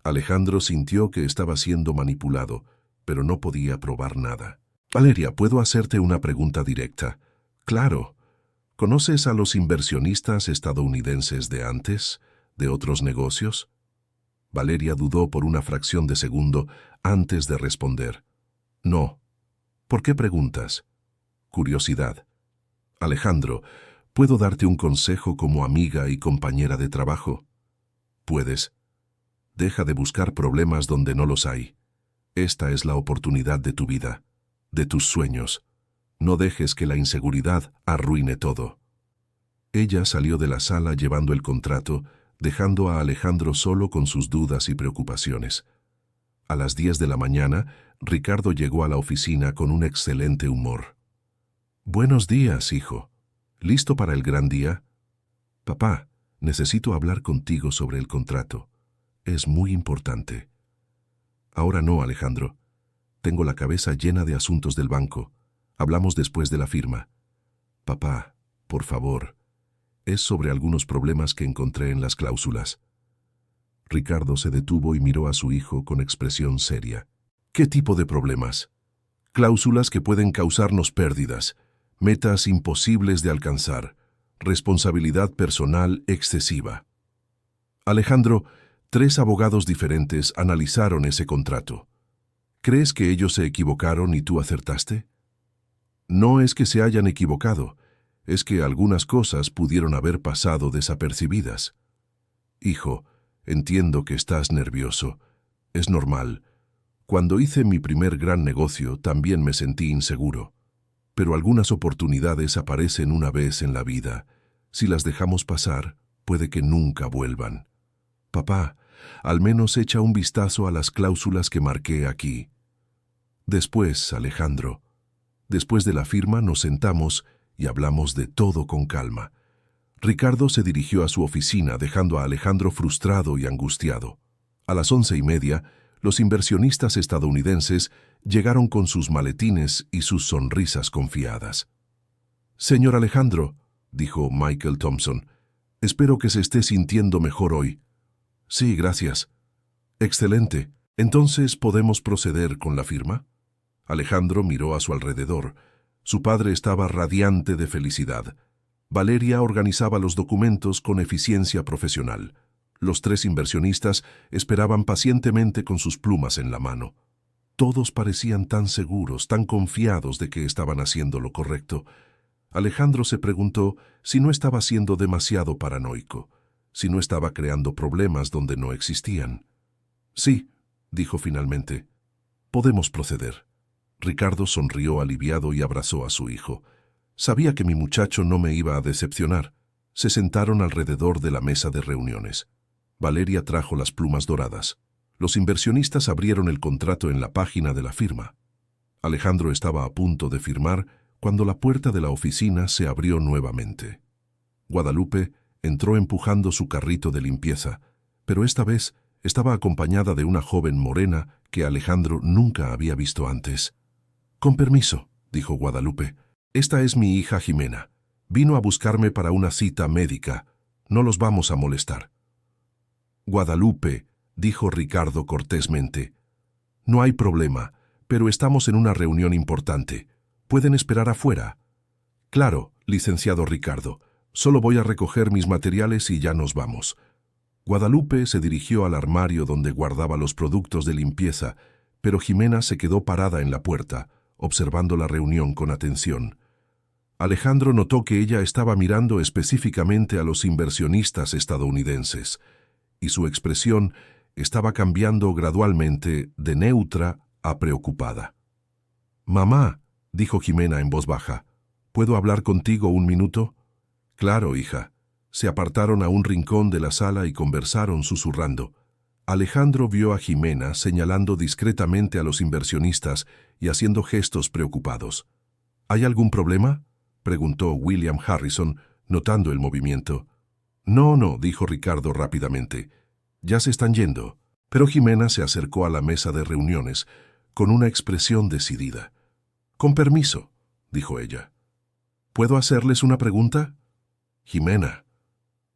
Alejandro sintió que estaba siendo manipulado, pero no podía probar nada. Valeria, ¿puedo hacerte una pregunta directa? Claro. ¿Conoces a los inversionistas estadounidenses de antes, de otros negocios? Valeria dudó por una fracción de segundo antes de responder. No. ¿Por qué preguntas? Curiosidad. Alejandro, ¿puedo darte un consejo como amiga y compañera de trabajo? Puedes. Deja de buscar problemas donde no los hay. Esta es la oportunidad de tu vida, de tus sueños. No dejes que la inseguridad arruine todo. Ella salió de la sala llevando el contrato, dejando a Alejandro solo con sus dudas y preocupaciones. A las 10 de la mañana, Ricardo llegó a la oficina con un excelente humor. Buenos días, hijo. ¿Listo para el gran día? Papá, necesito hablar contigo sobre el contrato. Es muy importante. Ahora no, Alejandro. Tengo la cabeza llena de asuntos del banco. Hablamos después de la firma. Papá, por favor. Es sobre algunos problemas que encontré en las cláusulas. Ricardo se detuvo y miró a su hijo con expresión seria. ¿Qué tipo de problemas? Cláusulas que pueden causarnos pérdidas, metas imposibles de alcanzar, responsabilidad personal excesiva. Alejandro, 3 abogados diferentes analizaron ese contrato. ¿Crees que ellos se equivocaron y tú acertaste? No es que se hayan equivocado, es que algunas cosas pudieron haber pasado desapercibidas. Hijo, entiendo que estás nervioso. Es normal. Cuando hice mi primer gran negocio también me sentí inseguro. Pero algunas oportunidades aparecen una vez en la vida. Si las dejamos pasar, puede que nunca vuelvan. Papá, al menos echa un vistazo a las cláusulas que marqué aquí. Después, Alejandro, después de la firma nos sentamos y hablamos de todo con calma. Ricardo se dirigió a su oficina dejando a Alejandro frustrado y angustiado. A las 11:30, los inversionistas estadounidenses llegaron con sus maletines y sus sonrisas confiadas. Señor Alejandro, dijo Michael Thompson, espero que se esté sintiendo mejor hoy. Sí, gracias. Excelente. ¿Entonces podemos proceder con la firma? Alejandro miró a su alrededor. Su padre estaba radiante de felicidad. Valeria organizaba los documentos con eficiencia profesional. Los 3 inversionistas esperaban pacientemente con sus plumas en la mano. Todos parecían tan seguros, tan confiados de que estaban haciendo lo correcto. Alejandro se preguntó si no estaba siendo demasiado paranoico, si no estaba creando problemas donde no existían. «Sí», dijo finalmente, «podemos proceder». Ricardo sonrió aliviado y abrazó a su hijo. Sabía que mi muchacho no me iba a decepcionar. Se sentaron alrededor de la mesa de reuniones. Valeria trajo las plumas doradas. Los inversionistas abrieron el contrato en la página de la firma. Alejandro estaba a punto de firmar cuando la puerta de la oficina se abrió nuevamente. Guadalupe entró empujando su carrito de limpieza, pero esta vez estaba acompañada de una joven morena que Alejandro nunca había visto antes. «Con permiso», dijo Guadalupe, «esta es mi hija Jimena. Vino a buscarme para una cita médica. No los vamos a molestar». «Guadalupe», dijo Ricardo cortésmente, «no hay problema, pero estamos en una reunión importante. ¿Pueden esperar afuera?» «Claro, licenciado Ricardo. Solo voy a recoger mis materiales y ya nos vamos». Guadalupe se dirigió al armario donde guardaba los productos de limpieza, pero Jimena se quedó parada en la puerta, observando la reunión con atención. Alejandro notó que ella estaba mirando específicamente a los inversionistas estadounidenses, y su expresión estaba cambiando gradualmente de neutra a preocupada. «Mamá», dijo Jimena en voz baja, «¿puedo hablar contigo un minuto?» «Claro, hija». Se apartaron a un rincón de la sala y conversaron susurrando. Alejandro vio a Jimena señalando discretamente a los inversionistas y haciendo gestos preocupados. «¿Hay algún problema?», preguntó William Harrison, notando el movimiento. «No, no», dijo Ricardo rápidamente. «Ya se están yendo». Pero Jimena se acercó a la mesa de reuniones con una expresión decidida. «Con permiso», dijo ella. «¿Puedo hacerles una pregunta?» «Jimena»,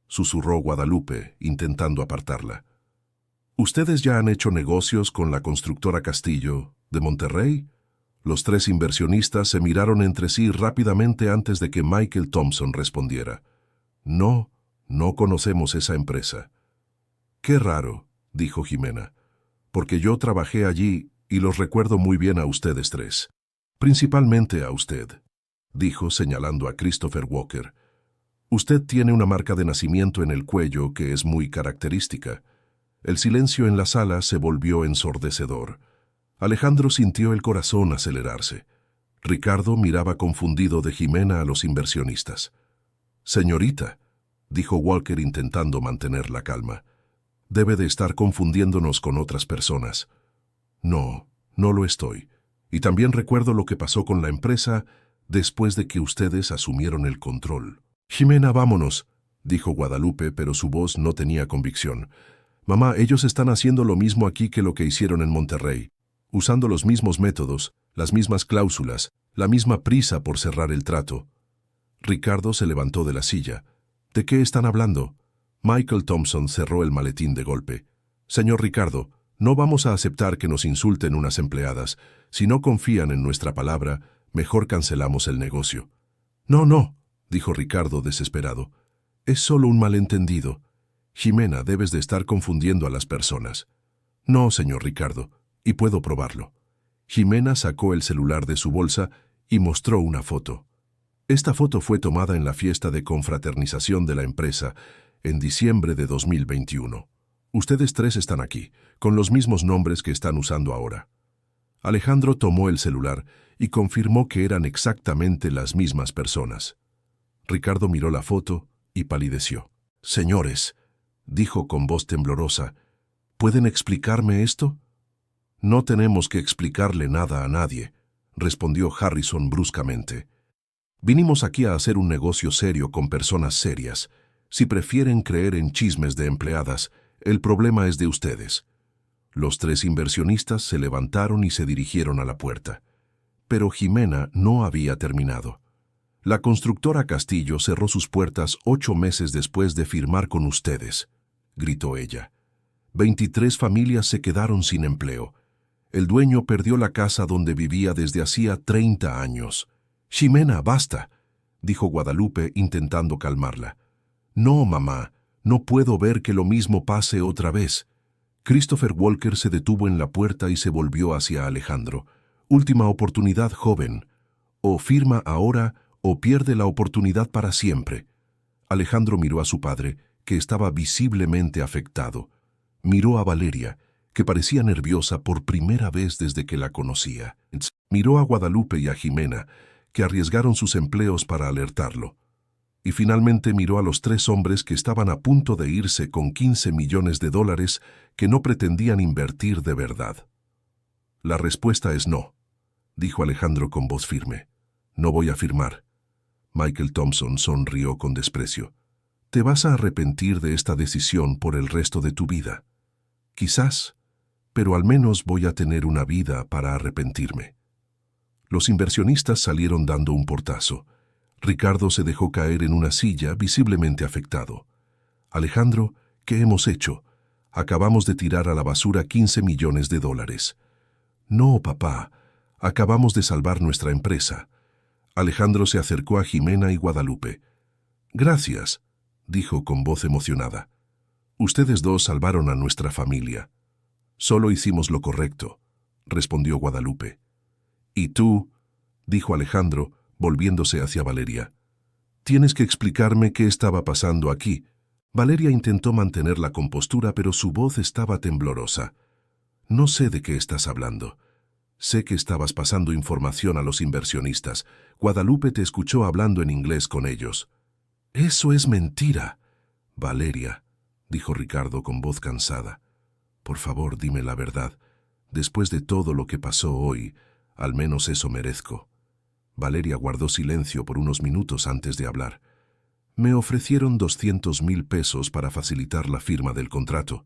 susurró Guadalupe, intentando apartarla. «¿Ustedes ya han hecho negocios con la constructora Castillo de Monterrey?» Los 3 inversionistas se miraron entre sí rápidamente antes de que Michael Thompson respondiera. «No, no conocemos esa empresa». «Qué raro», dijo Jimena, «porque yo trabajé allí y los recuerdo muy bien a ustedes 3. Principalmente a usted», dijo señalando a Christopher Walker. «Usted tiene una marca de nacimiento en el cuello que es muy característica». El silencio en la sala se volvió ensordecedor. Alejandro sintió el corazón acelerarse. Ricardo miraba confundido de Jimena a los inversionistas. «Señorita», dijo Walker intentando mantener la calma, «debe de estar confundiéndonos con otras personas». «No, no lo estoy. Y también recuerdo lo que pasó con la empresa después de que ustedes asumieron el control». «Jimena, vámonos», dijo Guadalupe, pero su voz no tenía convicción. «Mamá, ellos están haciendo lo mismo aquí que lo que hicieron en Monterrey, usando los mismos métodos, las mismas cláusulas, la misma prisa por cerrar el trato». Ricardo se levantó de la silla. «¿De qué están hablando?» Michael Thompson cerró el maletín de golpe. «Señor Ricardo, no vamos a aceptar que nos insulten unas empleadas. Si no confían en nuestra palabra, mejor cancelamos el negocio». «No, no», dijo Ricardo desesperado. «Es solo un malentendido. Jimena, debes de estar confundiendo a las personas». «No, señor Ricardo, y puedo probarlo». Jimena sacó el celular de su bolsa y mostró una foto. Esta foto fue tomada en la fiesta de confraternización de la empresa en diciembre de 2021. Ustedes 3 están aquí, con los mismos nombres que están usando ahora. Alejandro tomó el celular y confirmó que eran exactamente las mismas personas. Ricardo miró la foto y palideció. «Señores», dijo con voz temblorosa, «¿pueden explicarme esto?» «No tenemos que explicarle nada a nadie», respondió Harrison bruscamente. «Vinimos aquí a hacer un negocio serio con personas serias. Si prefieren creer en chismes de empleadas, el problema es de ustedes». Los 3 inversionistas se levantaron y se dirigieron a la puerta. Pero Jimena no había terminado. «La constructora Castillo cerró sus puertas 8 meses después de firmar con ustedes», gritó ella. 23 familias se quedaron sin empleo. El dueño perdió la casa donde vivía desde hacía 30 años. «Jimena, basta», dijo Guadalupe intentando calmarla. «No, mamá, No puedo ver que lo mismo pase otra vez. Christopher Walker se detuvo en la puerta y se volvió hacia Alejandro. Última oportunidad, joven. O firma ahora o pierde la oportunidad para siempre. Alejandro miró a su padre, que estaba visiblemente afectado. Miró a Valeria, que parecía nerviosa por primera vez desde que la conocía. Miró a Guadalupe y a Jimena, que arriesgaron sus empleos para alertarlo. Y finalmente miró a los 3 hombres que estaban a punto de irse con $15 millones que no pretendían invertir de verdad. La respuesta es no, dijo Alejandro con voz firme. No voy a firmar. Michael Thompson sonrió con desprecio. Te vas a arrepentir de esta decisión por el resto de tu vida. Quizás, pero al menos voy a tener una vida para arrepentirme. Los inversionistas salieron dando un portazo. Ricardo se dejó caer en una silla, visiblemente afectado. Alejandro, ¿qué hemos hecho? Acabamos de tirar a la basura $15 millones. No, papá, acabamos de salvar nuestra empresa. Alejandro se acercó a Jimena y Guadalupe. Gracias, dijo con voz emocionada. Ustedes 2 salvaron a nuestra familia. Solo hicimos lo correcto, respondió Guadalupe. ¿Y tú? Dijo Alejandro, volviéndose hacia Valeria. Tienes que explicarme qué estaba pasando aquí. Valeria intentó mantener la compostura, pero su voz estaba temblorosa. No sé de qué estás hablando. Sé que estabas pasando información a los inversionistas. Guadalupe te escuchó hablando en inglés con ellos. Eso es mentira. Valeria, dijo Ricardo con voz cansada. Por favor, dime la verdad. Después de todo lo que pasó hoy, al menos eso merezco. Valeria guardó silencio por unos minutos antes de hablar. Me ofrecieron $200,000 para facilitar la firma del contrato.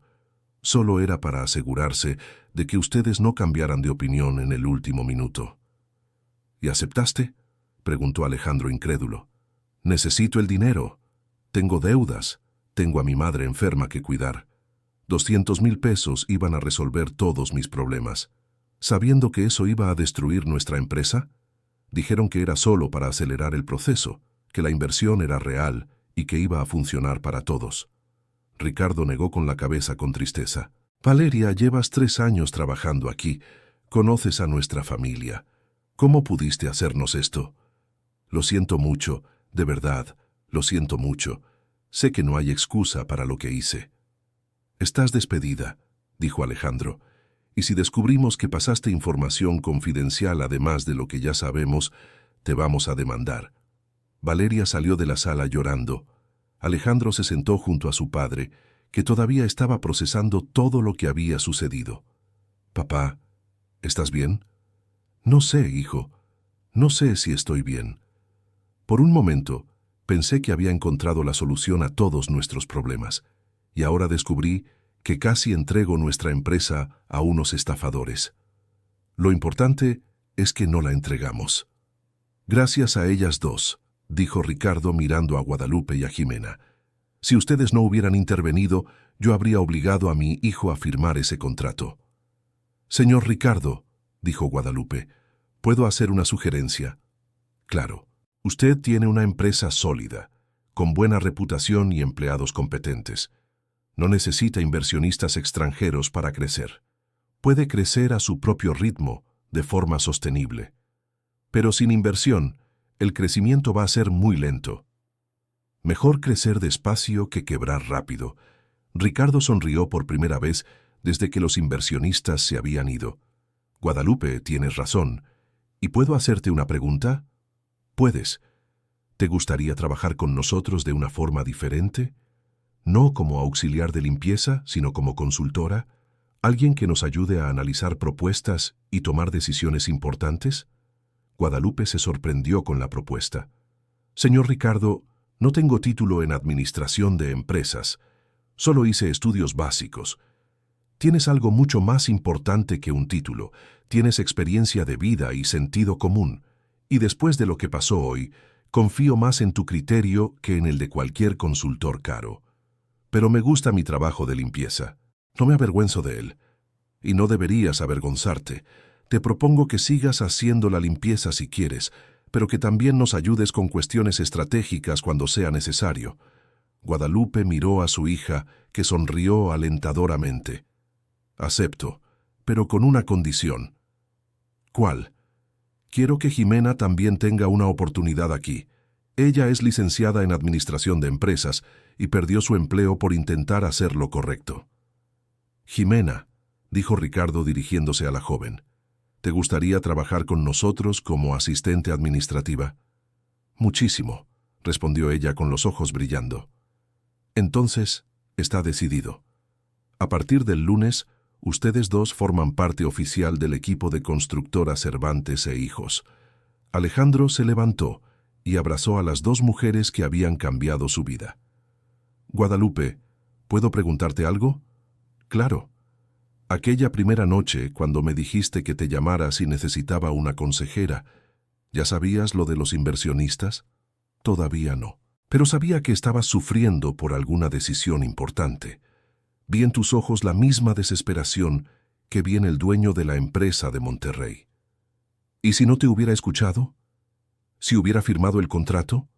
Solo era para asegurarse de que ustedes no cambiaran de opinión en el último minuto. ¿Y aceptaste? Preguntó Alejandro incrédulo. Necesito el dinero. Tengo deudas. Tengo a mi madre enferma que cuidar. $200,000 iban a resolver todos mis problemas. Sabiendo que eso iba a destruir nuestra empresa, dijeron que era solo para acelerar el proceso, que la inversión era real y que iba a funcionar para todos. Ricardo negó con la cabeza con tristeza. Valeria, llevas 3 años trabajando aquí. Conoces a nuestra familia. ¿Cómo pudiste hacernos esto? Lo siento mucho, de verdad, lo siento mucho. Sé que no hay excusa para lo que hice. Estás despedida, dijo Alejandro. Y si descubrimos que pasaste información confidencial además de lo que ya sabemos, te vamos a demandar. Valeria salió de la sala llorando. Alejandro se sentó junto a su padre, que todavía estaba procesando todo lo que había sucedido. Papá, ¿estás bien? No sé, hijo. No sé si estoy bien. Por un momento, pensé que había encontrado la solución a todos nuestros problemas, y ahora descubrí que casi entrego nuestra empresa a unos estafadores. Lo importante es que no la entregamos. Gracias a ellas 2, dijo Ricardo mirando a Guadalupe y a Jimena. Si ustedes no hubieran intervenido, yo habría obligado a mi hijo a firmar ese contrato. Señor Ricardo, dijo Guadalupe, ¿puedo hacer una sugerencia? Claro, usted tiene una empresa sólida, con buena reputación y empleados competentes. No necesita inversionistas extranjeros para crecer. Puede crecer a su propio ritmo, de forma sostenible. Pero sin inversión, el crecimiento va a ser muy lento. Mejor crecer despacio que quebrar rápido. Ricardo sonrió por primera vez desde que los inversionistas se habían ido. Guadalupe, tienes razón. ¿Y puedo hacerte una pregunta? Puedes. ¿Te gustaría trabajar con nosotros de una forma diferente? No como auxiliar de limpieza, sino como consultora, alguien que nos ayude a analizar propuestas y tomar decisiones importantes. Guadalupe se sorprendió con la propuesta. Señor Ricardo, no tengo título en administración de empresas, solo hice estudios básicos. Tienes algo mucho más importante que un título, tienes experiencia de vida y sentido común, y después de lo que pasó hoy, confío más en tu criterio que en el de cualquier consultor caro. Pero me gusta mi trabajo de limpieza. No me avergüenzo de él. Y no deberías avergonzarte. Te propongo que sigas haciendo la limpieza si quieres, pero que también nos ayudes con cuestiones estratégicas cuando sea necesario. Guadalupe miró a su hija, que sonrió alentadoramente. Acepto, pero con una condición. ¿Cuál? Quiero que Jimena también tenga una oportunidad aquí. Ella es licenciada en Administración de Empresas y perdió su empleo por intentar hacer lo correcto. Jimena, dijo Ricardo dirigiéndose a la joven, ¿te gustaría trabajar con nosotros como asistente administrativa? Muchísimo, respondió ella con los ojos brillando. Entonces, está decidido. A partir del lunes, ustedes dos forman parte oficial del equipo de constructora Cervantes e Hijos. Alejandro se levantó y abrazó a las dos mujeres que habían cambiado su vida. Guadalupe, ¿puedo preguntarte algo? Claro. Aquella primera noche, cuando me dijiste que te llamara si necesitaba una consejera, ¿ya sabías lo de los inversionistas? Todavía no. Pero sabía que estabas sufriendo por alguna decisión importante. Vi en tus ojos la misma desesperación que vi en el dueño de la empresa de Monterrey. ¿Y si no te hubiera escuchado? ¿Si hubiera firmado el contrato?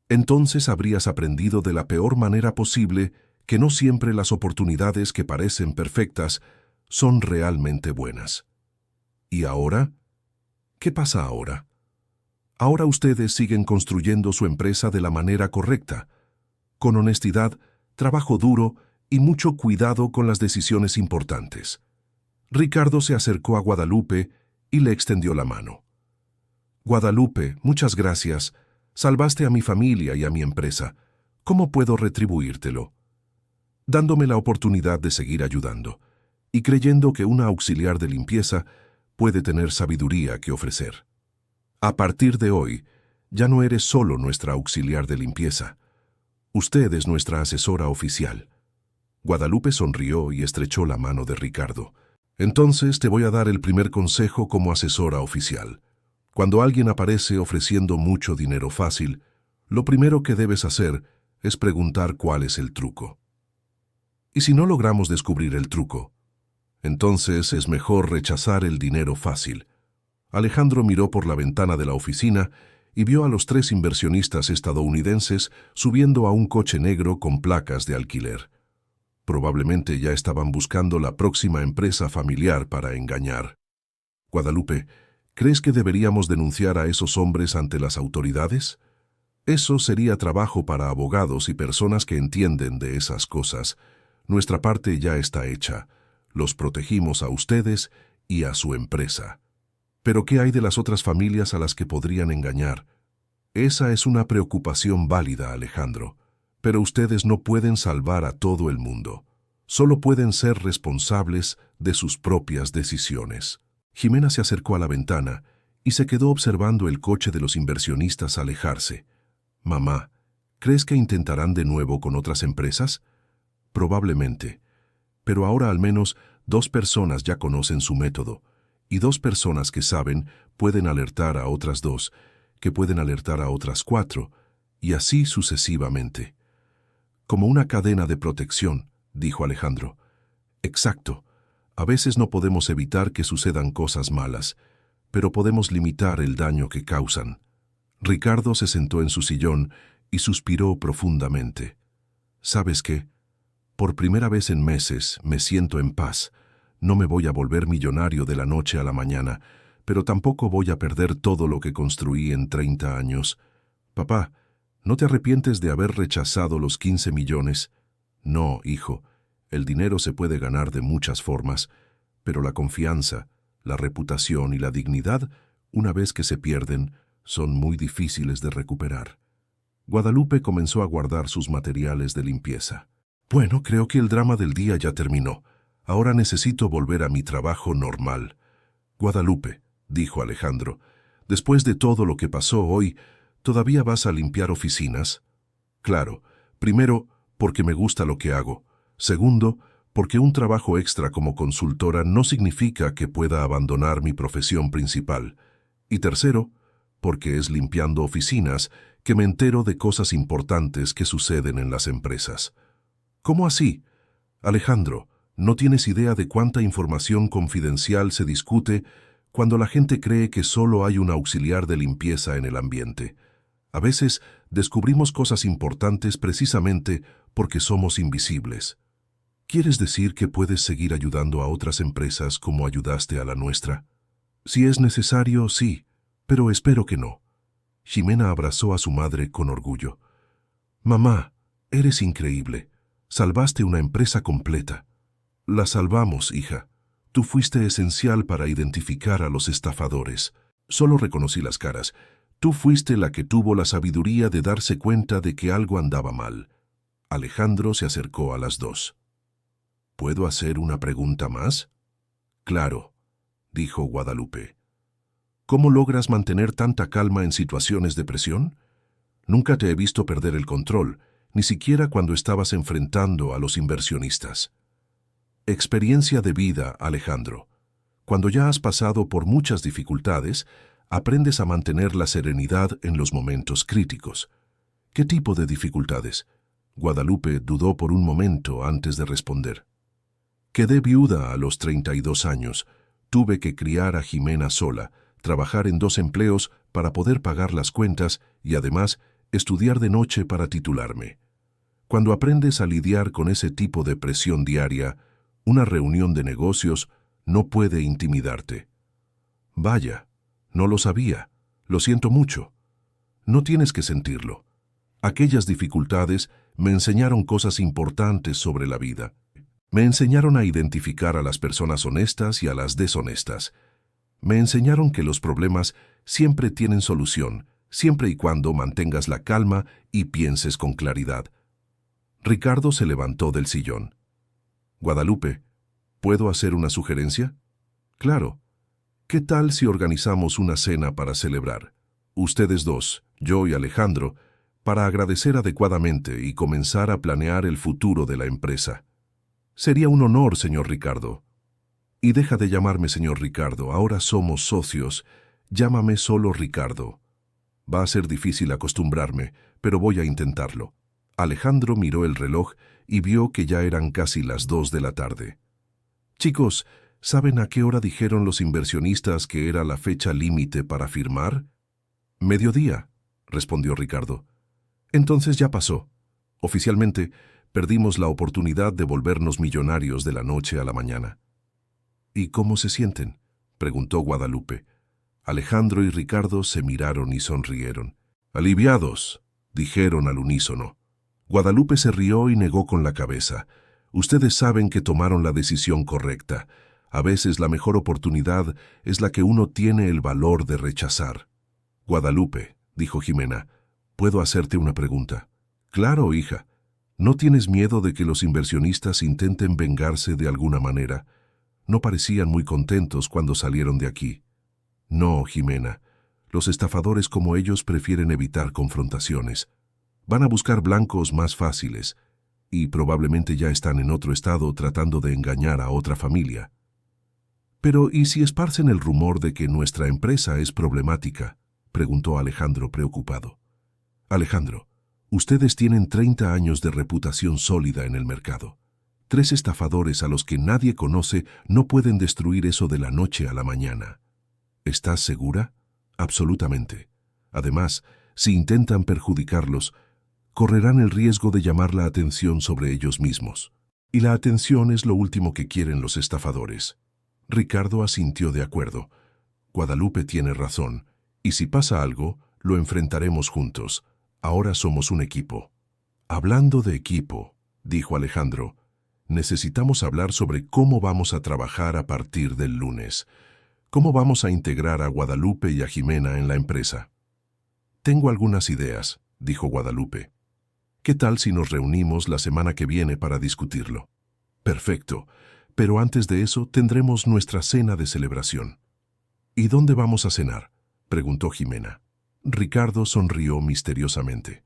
Entonces habrías aprendido de la peor manera posible que no siempre las oportunidades que parecen perfectas son realmente buenas. ¿Y ahora? ¿Qué pasa ahora? Ahora ustedes siguen construyendo su empresa de la manera correcta, con honestidad, trabajo duro y mucho cuidado con las decisiones importantes. Ricardo se acercó a Guadalupe y le extendió la mano. Guadalupe, muchas gracias. Salvaste a mi familia y a mi empresa. ¿Cómo puedo retribuírtelo? Dándome la oportunidad de seguir ayudando, y creyendo que una auxiliar de limpieza puede tener sabiduría que ofrecer. A partir de hoy, ya no eres solo nuestra auxiliar de limpieza. Usted es nuestra asesora oficial. Guadalupe sonrió y estrechó la mano de Ricardo. Entonces te voy a dar el primer consejo como asesora oficial. Cuando alguien aparece ofreciendo mucho dinero fácil, lo primero que debes hacer es preguntar cuál es el truco. ¿Y si no logramos descubrir el truco? Entonces es mejor rechazar el dinero fácil. Alejandro miró por la ventana de la oficina y vio a los 3 inversionistas estadounidenses subiendo a un coche negro con placas de alquiler. Probablemente ya estaban buscando la próxima empresa familiar para engañar. Guadalupe, ¿crees que deberíamos denunciar a esos hombres ante las autoridades? Eso sería trabajo para abogados y personas que entienden de esas cosas. Nuestra parte ya está hecha. Los protegimos a ustedes y a su empresa. Pero ¿qué hay de las otras familias a las que podrían engañar? Esa es una preocupación válida, Alejandro. Pero ustedes no pueden salvar a todo el mundo. Solo pueden ser responsables de sus propias decisiones. Jimena se acercó a la ventana y se quedó observando el coche de los inversionistas alejarse. Mamá, ¿crees que intentarán de nuevo con otras empresas? Probablemente. Pero ahora al menos 2 personas ya conocen su método, y 2 personas que saben pueden alertar a otras 2, que pueden alertar a otras 4, y así sucesivamente. Como una cadena de protección, dijo Alejandro. Exacto. A veces no podemos evitar que sucedan cosas malas, pero podemos limitar el daño que causan. Ricardo se sentó en su sillón y suspiró profundamente. ¿Sabes qué? Por primera vez en meses me siento en paz. No me voy a volver millonario de la noche a la mañana, pero tampoco voy a perder todo lo que construí en 30 años. Papá, ¿no te arrepientes de haber rechazado los 15 millones? No, hijo, el dinero se puede ganar de muchas formas, pero la confianza, la reputación y la dignidad, una vez que se pierden, son muy difíciles de recuperar. Guadalupe comenzó a guardar sus materiales de limpieza. Bueno, creo que el drama del día ya terminó. Ahora necesito volver a mi trabajo normal. Guadalupe, dijo Alejandro, después de todo lo que pasó hoy, ¿todavía vas a limpiar oficinas? Claro, primero, porque me gusta lo que hago. Segundo, porque un trabajo extra como consultora no significa que pueda abandonar mi profesión principal. Y tercero, porque es limpiando oficinas que me entero de cosas importantes que suceden en las empresas. ¿Cómo así? Alejandro, no tienes idea de cuánta información confidencial se discute cuando la gente cree que solo hay un auxiliar de limpieza en el ambiente. A veces descubrimos cosas importantes precisamente porque somos invisibles. ¿Quieres decir que puedes seguir ayudando a otras empresas como ayudaste a la nuestra? Si es necesario, sí, pero espero que no. Ximena abrazó a su madre con orgullo. Mamá, eres increíble. Salvaste una empresa completa. La salvamos, hija. Tú fuiste esencial para identificar a los estafadores. Solo reconocí las caras. Tú fuiste la que tuvo la sabiduría de darse cuenta de que algo andaba mal. Alejandro se acercó a las dos. ¿Puedo hacer una pregunta más? Claro, dijo Guadalupe. ¿Cómo logras mantener tanta calma en situaciones de presión? Nunca te he visto perder el control, ni siquiera cuando estabas enfrentando a los inversionistas. Experiencia de vida, Alejandro. Cuando ya has pasado por muchas dificultades, aprendes a mantener la serenidad en los momentos críticos. ¿Qué tipo de dificultades? Guadalupe dudó por un momento antes de responder. Quedé viuda a los 32 años. Tuve que criar a Ximena sola, trabajar en 2 empleos para poder pagar las cuentas y además estudiar de noche para titularme. Cuando aprendes a lidiar con ese tipo de presión diaria, una reunión de negocios no puede intimidarte. Vaya, no lo sabía. Lo siento mucho. No tienes que sentirlo. Aquellas dificultades me enseñaron cosas importantes sobre la vida. Me enseñaron a identificar a las personas honestas y a las deshonestas. Me enseñaron que los problemas siempre tienen solución, siempre y cuando mantengas la calma y pienses con claridad. Ricardo se levantó del sillón. Guadalupe, ¿puedo hacer una sugerencia? Claro. ¿Qué tal si organizamos una cena para celebrar? Ustedes dos, yo y Alejandro, para agradecer adecuadamente y comenzar a planear el futuro de la empresa. Sería un honor, señor Ricardo. Y deja de llamarme señor Ricardo, ahora somos socios. Llámame solo Ricardo. Va a ser difícil acostumbrarme, pero voy a intentarlo. Alejandro miró el reloj y vio que ya eran casi las 2 de la tarde. Chicos, ¿saben a qué hora dijeron los inversionistas que era la fecha límite para firmar? Mediodía, respondió Ricardo. Entonces ya pasó. Oficialmente, perdimos la oportunidad de volvernos millonarios de la noche a la mañana. ¿Y cómo se sienten?, preguntó Guadalupe. Alejandro y Ricardo se miraron y sonrieron. Aliviados, dijeron al unísono. Guadalupe se rió y negó con la cabeza. Ustedes saben que tomaron la decisión correcta. A veces la mejor oportunidad es la que uno tiene el valor de rechazar. Guadalupe, dijo Ximena, ¿puedo hacerte una pregunta? Claro, hija. ¿No tienes miedo de que los inversionistas intenten vengarse de alguna manera? No parecían muy contentos cuando salieron de aquí. No, Ximena. Los estafadores como ellos prefieren evitar confrontaciones. Van a buscar blancos más fáciles, y probablemente ya están en otro estado tratando de engañar a otra familia. Pero, ¿y si esparcen el rumor de que nuestra empresa es problemática?, preguntó Alejandro preocupado. Alejandro, ustedes tienen 30 años de reputación sólida en el mercado. 3 estafadores a los que nadie conoce no pueden destruir eso de la noche a la mañana. ¿Estás segura? Absolutamente. Además, si intentan perjudicarlos, correrán el riesgo de llamar la atención sobre ellos mismos. Y la atención es lo último que quieren los estafadores. Ricardo asintió de acuerdo. Guadalupe tiene razón, y si pasa algo, lo enfrentaremos juntos. Ahora somos un equipo. Hablando de equipo, dijo Alejandro, necesitamos hablar sobre cómo vamos a trabajar a partir del lunes. ¿Cómo vamos a integrar a Guadalupe y a Ximena en la empresa? Tengo algunas ideas, dijo Guadalupe. ¿Qué tal si nos reunimos la semana que viene para discutirlo? Perfecto, pero antes de eso tendremos nuestra cena de celebración. ¿Y dónde vamos a cenar?, preguntó Ximena. Ricardo sonrió misteriosamente.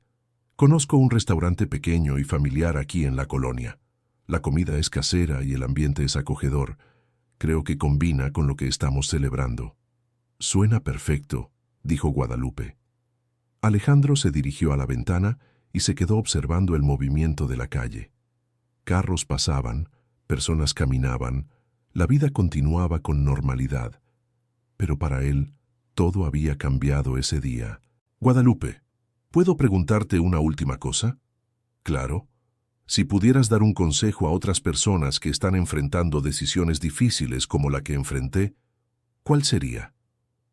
Conozco un restaurante pequeño y familiar aquí en la colonia. La comida es casera y el ambiente es acogedor. Creo que combina con lo que estamos celebrando. Suena perfecto, dijo Guadalupe. Alejandro se dirigió a la ventana y se quedó observando el movimiento de la calle. Carros pasaban, personas caminaban, la vida continuaba con normalidad. Pero para él, todo había cambiado ese día. Guadalupe, ¿Puedo preguntarte una última cosa? Claro. Si pudieras dar un consejo a otras personas que están enfrentando decisiones difíciles como la que enfrenté, ¿cuál sería?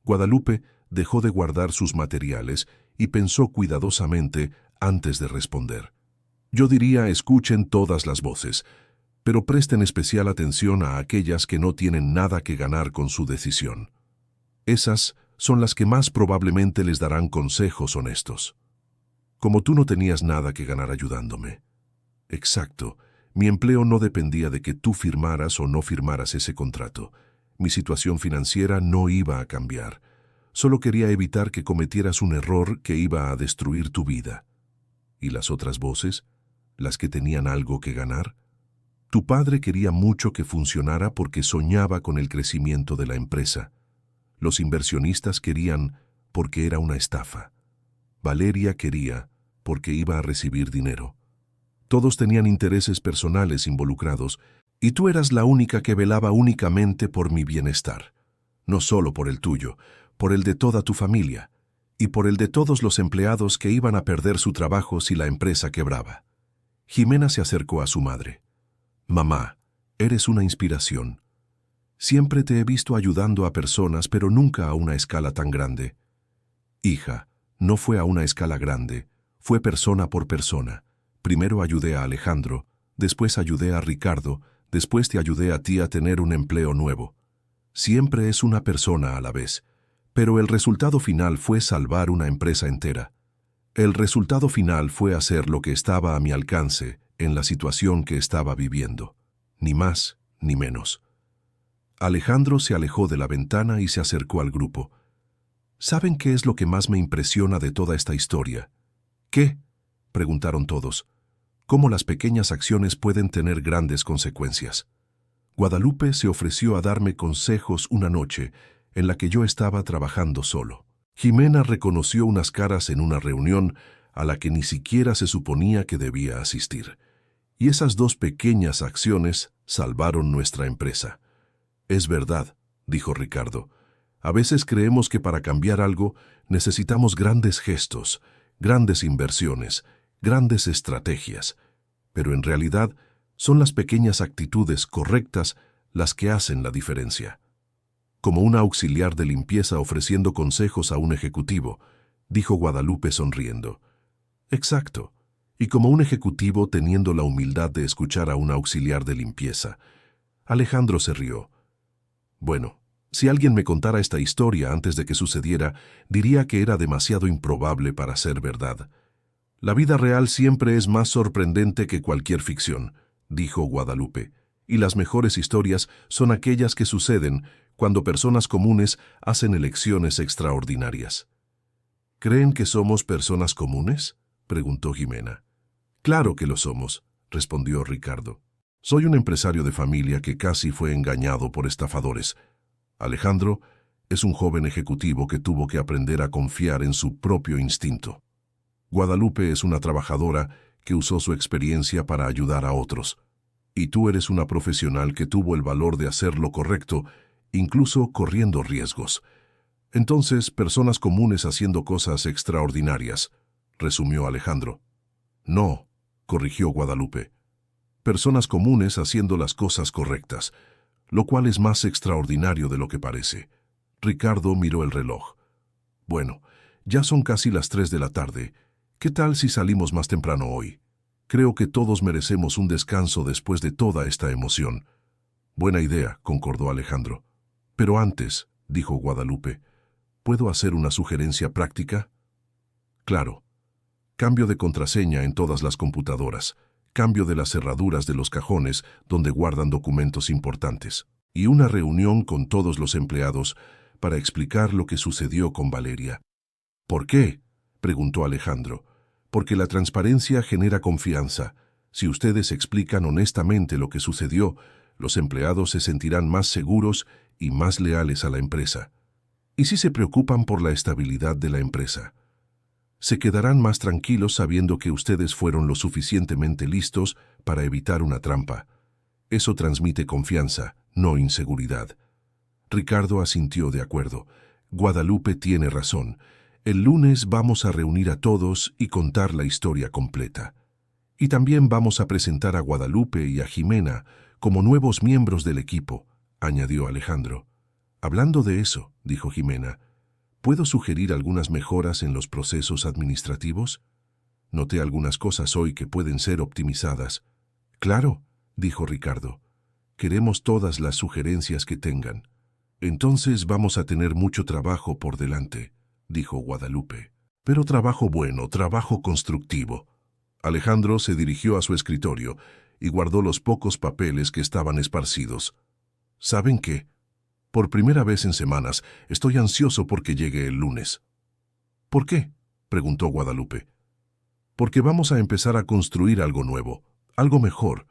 Guadalupe dejó de guardar sus materiales y pensó cuidadosamente antes de responder. Yo diría, escuchen todas las voces, pero presten especial atención a aquellas que no tienen nada que ganar con su decisión. Esas son las que más probablemente les darán consejos honestos. Como tú no tenías nada que ganar ayudándome. Exacto, mi empleo no dependía de que tú firmaras o no firmaras ese contrato. Mi situación financiera no iba a cambiar. Solo quería evitar que cometieras un error que iba a destruir tu vida. ¿Y las otras voces? ¿Las que tenían algo que ganar? Tu padre quería mucho que funcionara porque soñaba con el crecimiento de la empresa. Los inversionistas querían porque era una estafa. Valeria quería porque iba a recibir dinero. Todos tenían intereses personales involucrados y tú eras la única que velaba únicamente por mi bienestar. No solo por el tuyo, por el de toda tu familia y por el de todos los empleados que iban a perder su trabajo si la empresa quebraba. Jimena se acercó a su madre. Mamá, eres una inspiración. Siempre te he visto ayudando a personas, pero nunca a una escala tan grande. Hija, no fue a una escala grande, fue persona por persona. Primero ayudé a Alejandro, después ayudé a Ricardo, después te ayudé a ti a tener un empleo nuevo. Siempre es una persona a la vez, pero el resultado final fue salvar una empresa entera. El resultado final fue hacer lo que estaba a mi alcance en la situación que estaba viviendo. Ni más, ni menos. Alejandro se alejó de la ventana y se acercó al grupo. ¿Saben qué es lo que más me impresiona de toda esta historia? ¿Qué? Preguntaron todos. ¿Cómo las pequeñas acciones pueden tener grandes consecuencias? Guadalupe se ofreció a darme consejos una noche en la que yo estaba trabajando solo. Jimena reconoció unas caras en una reunión a la que ni siquiera se suponía que debía asistir. Y esas dos pequeñas acciones salvaron nuestra empresa. Es verdad, dijo Ricardo. A veces creemos que para cambiar algo necesitamos grandes gestos, grandes inversiones, grandes estrategias. Pero en realidad son las pequeñas actitudes correctas las que hacen la diferencia. Como una auxiliar de limpieza ofreciendo consejos a un ejecutivo, dijo Guadalupe sonriendo. Exacto. Y como un ejecutivo teniendo la humildad de escuchar a un auxiliar de limpieza. Alejandro se rió. Bueno, si alguien me contara esta historia antes de que sucediera, diría que era demasiado improbable para ser verdad. La vida real siempre es más sorprendente que cualquier ficción, dijo Guadalupe, y las mejores historias son aquellas que suceden cuando personas comunes hacen elecciones extraordinarias. ¿Creen que somos personas comunes?, preguntó Jimena. Claro que lo somos, respondió Ricardo. Soy un empresario de familia que casi fue engañado por estafadores. Alejandro es un joven ejecutivo que tuvo que aprender a confiar en su propio instinto. Guadalupe es una trabajadora que usó su experiencia para ayudar a otros. Y tú eres una profesional que tuvo el valor de hacer lo correcto, incluso corriendo riesgos. Entonces, personas comunes haciendo cosas extraordinarias, resumió Alejandro. No, corrigió Guadalupe. Personas comunes haciendo las cosas correctas, lo cual es más extraordinario de lo que parece. Ricardo miró el reloj. Bueno, ya son casi las 3 de la tarde. ¿Qué tal si salimos más temprano hoy? Creo que todos merecemos un descanso después de toda esta emoción. Buena idea, concordó Alejandro. Pero antes, dijo Guadalupe, ¿puedo hacer una sugerencia práctica? Claro. Cambio de contraseña en todas las computadoras. Cambio de las cerraduras de los cajones donde guardan documentos importantes. Y una reunión con todos los empleados para explicar lo que sucedió con Valeria. ¿Por qué?, preguntó Alejandro. Porque la transparencia genera confianza. Si ustedes explican honestamente lo que sucedió, los empleados se sentirán más seguros y más leales a la empresa. ¿Y si se preocupan por la estabilidad de la empresa? Se quedarán más tranquilos sabiendo que ustedes fueron lo suficientemente listos para evitar una trampa. Eso transmite confianza, no inseguridad. Ricardo asintió de acuerdo. Guadalupe tiene razón. El lunes vamos a reunir a todos y contar la historia completa. Y también vamos a presentar a Guadalupe y a Jimena como nuevos miembros del equipo, añadió Alejandro. Hablando de eso, dijo Jimena, ¿puedo sugerir algunas mejoras en los procesos administrativos? Noté algunas cosas hoy que pueden ser optimizadas. Claro, dijo Ricardo. Queremos todas las sugerencias que tengan. Entonces vamos a tener mucho trabajo por delante, dijo Guadalupe. Pero trabajo bueno, trabajo constructivo. Alejandro se dirigió a su escritorio y guardó los pocos papeles que estaban esparcidos. ¿Saben qué? Por primera vez en semanas estoy ansioso porque llegue el lunes. ¿Por qué?, preguntó Guadalupe. Porque vamos a empezar a construir algo nuevo, algo mejor,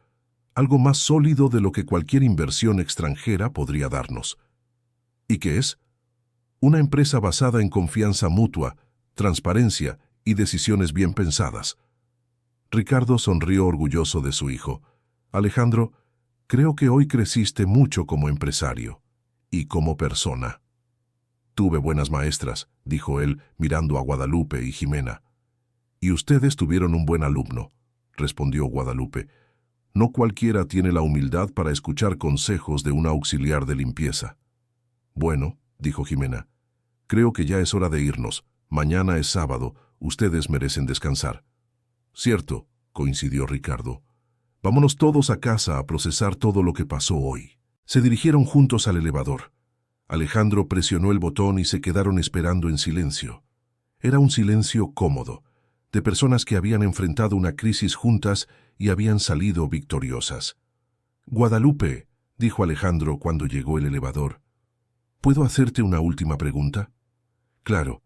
algo más sólido de lo que cualquier inversión extranjera podría darnos. ¿Y qué es? Una empresa basada en confianza mutua, transparencia y decisiones bien pensadas. Ricardo sonrió orgulloso de su hijo. Alejandro, creo que hoy creciste mucho como empresario y como persona. Tuve buenas maestras, dijo él, mirando a Guadalupe y Jimena. Y ustedes tuvieron un buen alumno, respondió Guadalupe. No cualquiera tiene la humildad para escuchar consejos de un auxiliar de limpieza. Bueno, dijo Jimena, creo que ya es hora de irnos. Mañana es sábado, ustedes merecen descansar. Cierto, coincidió Ricardo. Vámonos todos a casa a procesar todo lo que pasó hoy. Se dirigieron juntos al elevador. Alejandro presionó el botón y se quedaron esperando en silencio. Era un silencio cómodo, de personas que habían enfrentado una crisis juntas y habían salido victoriosas. Guadalupe, dijo Alejandro cuando llegó el elevador, ¿puedo hacerte una última pregunta? Claro.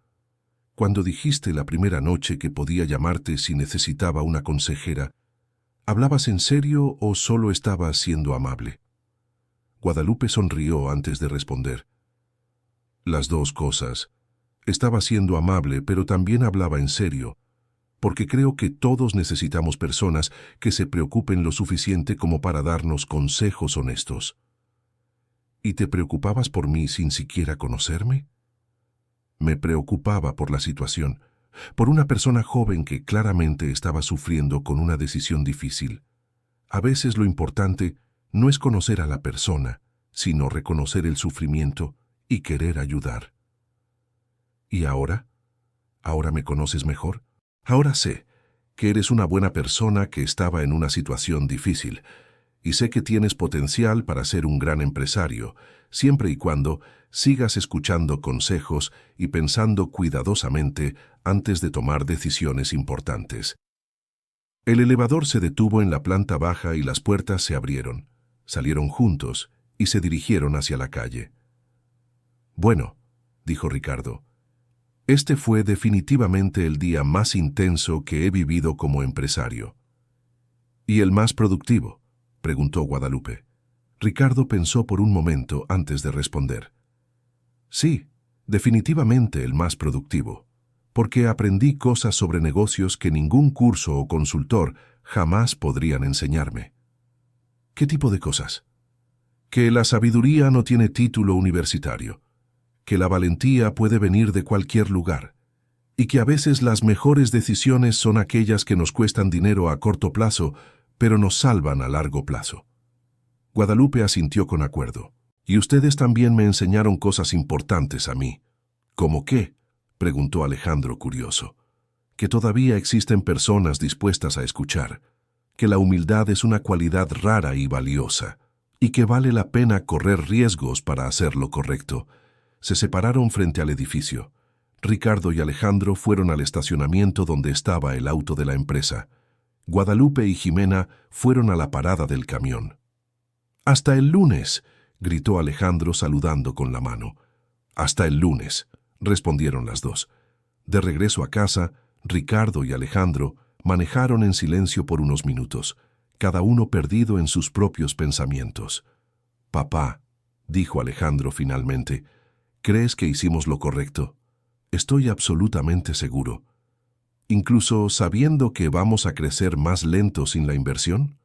Cuando dijiste la primera noche que podía llamarte si necesitaba una consejera, ¿hablabas en serio o solo estabas siendo amable? Guadalupe sonrió antes de responder. Las dos cosas. Estaba siendo amable, pero también hablaba en serio, porque creo que todos necesitamos personas que se preocupen lo suficiente como para darnos consejos honestos. ¿Y te preocupabas por mí sin siquiera conocerme? Me preocupaba por la situación, por una persona joven que claramente estaba sufriendo con una decisión difícil. A veces lo importante no es conocer a la persona, sino reconocer el sufrimiento y querer ayudar. ¿Y ahora? ¿Ahora me conoces mejor? Ahora sé que eres una buena persona que estaba en una situación difícil, y sé que tienes potencial para ser un gran empresario, siempre y cuando sigas escuchando consejos y pensando cuidadosamente antes de tomar decisiones importantes. El elevador se detuvo en la planta baja y las puertas se abrieron. Salieron juntos y se dirigieron hacia la calle. Bueno, dijo Ricardo, este fue definitivamente el día más intenso que he vivido como empresario. ¿Y el más productivo?, preguntó Guadalupe. Ricardo pensó por un momento antes de responder. Sí, definitivamente el más productivo, porque aprendí cosas sobre negocios que ningún curso o consultor jamás podrían enseñarme. ¿Qué tipo de cosas? Que la sabiduría no tiene título universitario, que la valentía puede venir de cualquier lugar, y que a veces las mejores decisiones son aquellas que nos cuestan dinero a corto plazo, pero nos salvan a largo plazo. Guadalupe asintió con acuerdo. Y ustedes también me enseñaron cosas importantes a mí. ¿Cómo qué?, preguntó Alejandro curioso. Que todavía existen personas dispuestas a escuchar, que la humildad es una cualidad rara y valiosa, y que vale la pena correr riesgos para hacer lo correcto. Se separaron frente al edificio. Ricardo y Alejandro fueron al estacionamiento donde estaba el auto de la empresa. Guadalupe y Jimena fueron a la parada del camión. «¡Hasta el lunes!», gritó Alejandro saludando con la mano. «Hasta el lunes», respondieron las dos. De regreso a casa, Ricardo y Alejandro manejaron en silencio por unos minutos, cada uno perdido en sus propios pensamientos. «Papá», dijo Alejandro finalmente, «¿crees que hicimos lo correcto?» «Estoy absolutamente seguro. Incluso sabiendo que vamos a crecer más lento sin la inversión».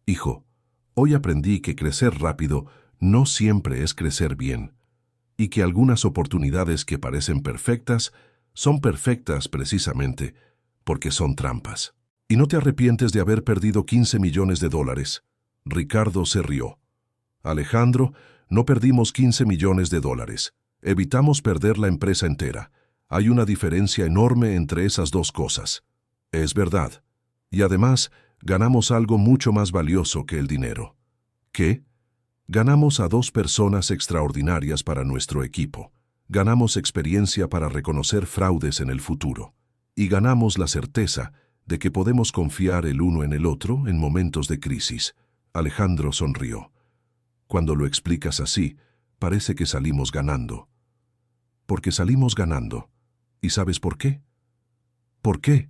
«Hijo, hoy aprendí que crecer rápido no siempre es crecer bien, y que algunas oportunidades que parecen perfectas Son perfectas precisamente porque son trampas. ¿Y no te arrepientes de haber perdido 15 millones de dólares? Ricardo se rió. Alejandro, no perdimos 15 millones de dólares. Evitamos perder la empresa entera. Hay una diferencia enorme entre esas dos cosas. Es verdad. Y además, ganamos algo mucho más valioso que el dinero. ¿Qué? Ganamos a 2 personas extraordinarias para nuestro equipo. Ganamos experiencia para reconocer fraudes en el futuro. Y ganamos la certeza de que podemos confiar el uno en el otro en momentos de crisis. Alejandro sonrió. Cuando lo explicas así, parece que salimos ganando. Porque salimos ganando. ¿Y sabes por qué? ¿Por qué?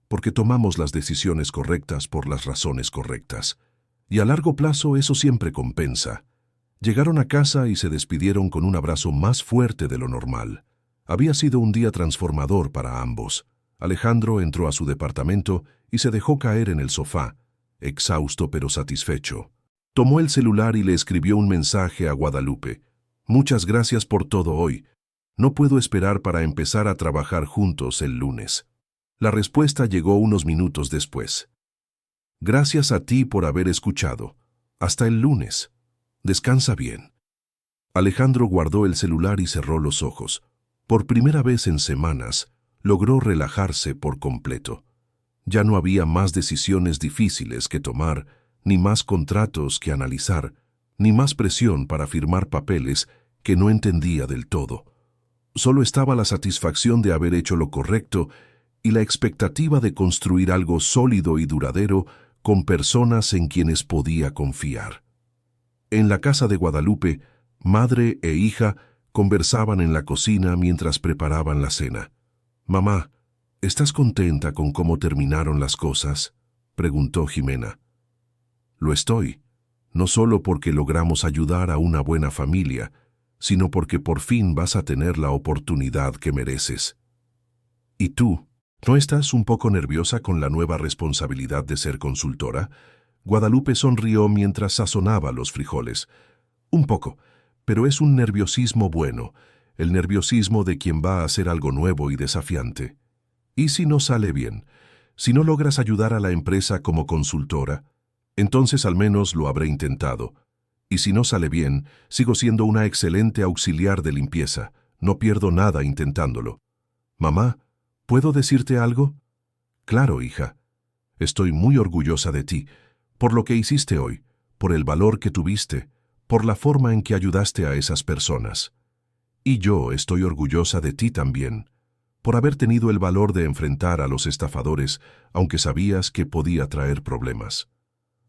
Porque tomamos las decisiones correctas por las razones correctas. Y a largo plazo eso siempre compensa. Llegaron a casa y se despidieron con un abrazo más fuerte de lo normal. Había sido un día transformador para ambos. Alejandro entró a su departamento y se dejó caer en el sofá, exhausto pero satisfecho. Tomó el celular y le escribió un mensaje a Guadalupe. Muchas gracias por todo hoy. No puedo esperar para empezar a trabajar juntos el lunes. La respuesta llegó unos minutos después. Gracias a ti por haber escuchado. Hasta el lunes. Descansa bien. Alejandro guardó el celular y cerró los ojos. Por primera vez en semanas, logró relajarse por completo. Ya no había más decisiones difíciles que tomar, ni más contratos que analizar, ni más presión para firmar papeles que no entendía del todo. Solo estaba la satisfacción de haber hecho lo correcto y la expectativa de construir algo sólido y duradero con personas en quienes podía confiar. En la casa de Guadalupe, madre e hija conversaban en la cocina mientras preparaban la cena. «Mamá, ¿estás contenta con cómo terminaron las cosas?», preguntó Jimena. «Lo estoy, no solo porque logramos ayudar a una buena familia, sino porque por fin vas a tener la oportunidad que mereces». «¿Y tú? ¿No estás un poco nerviosa con la nueva responsabilidad de ser consultora?». Guadalupe sonrió mientras sazonaba los frijoles. «Un poco, pero es un nerviosismo bueno, el nerviosismo de quien va a hacer algo nuevo y desafiante. ¿Y si no sale bien? Si no logras ayudar a la empresa como consultora, entonces al menos lo habré intentado. Y si no sale bien, sigo siendo una excelente auxiliar de limpieza. No pierdo nada intentándolo. Mamá, ¿puedo decirte algo? Claro, hija. Estoy muy orgullosa de ti, por lo que hiciste hoy, por el valor que tuviste, por la forma en que ayudaste a esas personas. Y yo estoy orgullosa de ti también, por haber tenido el valor de enfrentar a los estafadores, aunque sabías que podía traer problemas.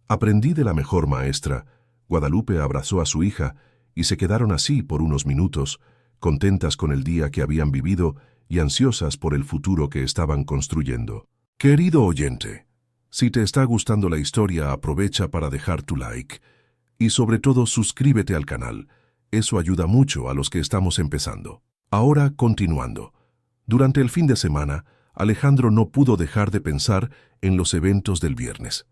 Aprendí de la mejor maestra. Guadalupe abrazó a su hija y se quedaron así por unos minutos, contentas con el día que habían vivido y ansiosas por el futuro que estaban construyendo. Querido oyente, si te está gustando la historia, aprovecha para dejar tu like y sobre todo suscríbete al canal. Eso ayuda mucho a los que estamos empezando. Ahora, continuando. Durante el fin de semana, Alejandro no pudo dejar de pensar en los eventos del viernes.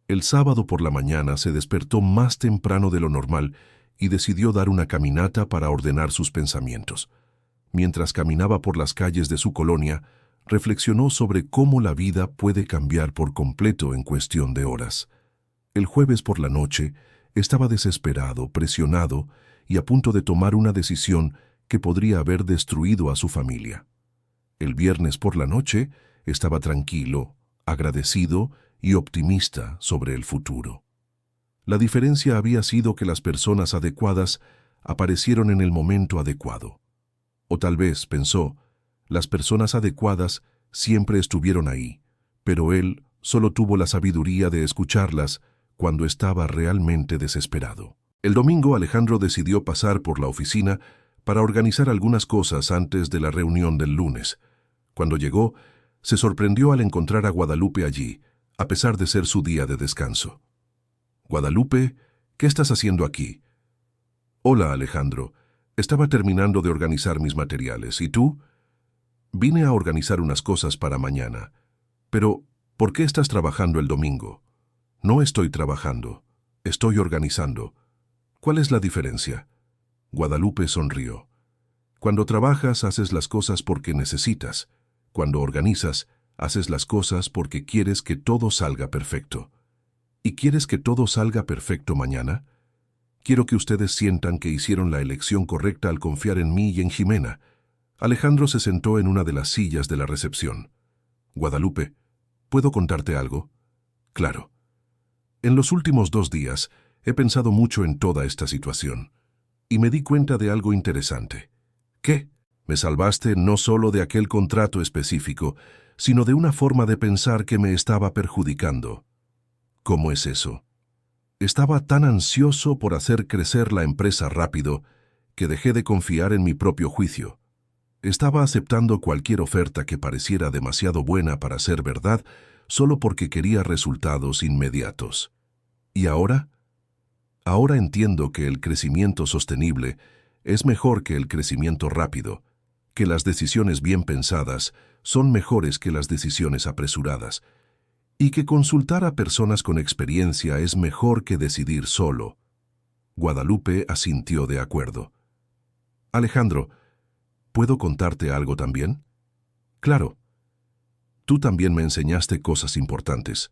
El sábado por la mañana se despertó más temprano de lo normal y decidió dar una caminata para ordenar sus pensamientos. Mientras caminaba por las calles de su colonia, reflexionó sobre cómo la vida puede cambiar por completo en cuestión de horas. El jueves por la noche, estaba desesperado, presionado y a punto de tomar una decisión que podría haber destruido a su familia. El viernes por la noche, estaba tranquilo, agradecido y optimista sobre el futuro. La diferencia había sido que las personas adecuadas aparecieron en el momento adecuado. O tal vez, pensó, las personas adecuadas siempre estuvieron ahí, pero él solo tuvo la sabiduría de escucharlas cuando estaba realmente desesperado. El domingo Alejandro decidió pasar por la oficina para organizar algunas cosas antes de la reunión del lunes. Cuando llegó, se sorprendió al encontrar a Guadalupe allí, a pesar de ser su día de descanso. «Guadalupe, ¿qué estás haciendo aquí?» «Hola, Alejandro. Estaba terminando de organizar mis materiales. ¿Y tú?» «Vine a organizar unas cosas para mañana. Pero, ¿por qué estás trabajando el domingo?» «No estoy trabajando. Estoy organizando». «¿Cuál es la diferencia?» Guadalupe sonrió. Cuando trabajas, haces las cosas porque necesitas. Cuando organizas, haces las cosas porque quieres que todo salga perfecto. ¿Y quieres que todo salga perfecto mañana? Quiero que ustedes sientan que hicieron la elección correcta al confiar en mí y en Jimena. Alejandro se sentó en una de las sillas de la recepción. Guadalupe, ¿puedo contarte algo? Claro. En los últimos 2 días he pensado mucho en toda esta situación. Y me di cuenta de algo interesante. ¿Qué? Me salvaste no solo de aquel contrato específico, sino de una forma de pensar que me estaba perjudicando. ¿Cómo es eso? Estaba tan ansioso por hacer crecer la empresa rápido que dejé de confiar en mi propio juicio. Estaba aceptando cualquier oferta que pareciera demasiado buena para ser verdad solo porque quería resultados inmediatos. ¿Y ahora? Ahora entiendo que el crecimiento sostenible es mejor que el crecimiento rápido, que las decisiones bien pensadas son mejores que las decisiones apresuradas, y que consultar a personas con experiencia es mejor que decidir solo. Guadalupe asintió de acuerdo. Alejandro, ¿puedo contarte algo también? Claro. Tú también me enseñaste cosas importantes.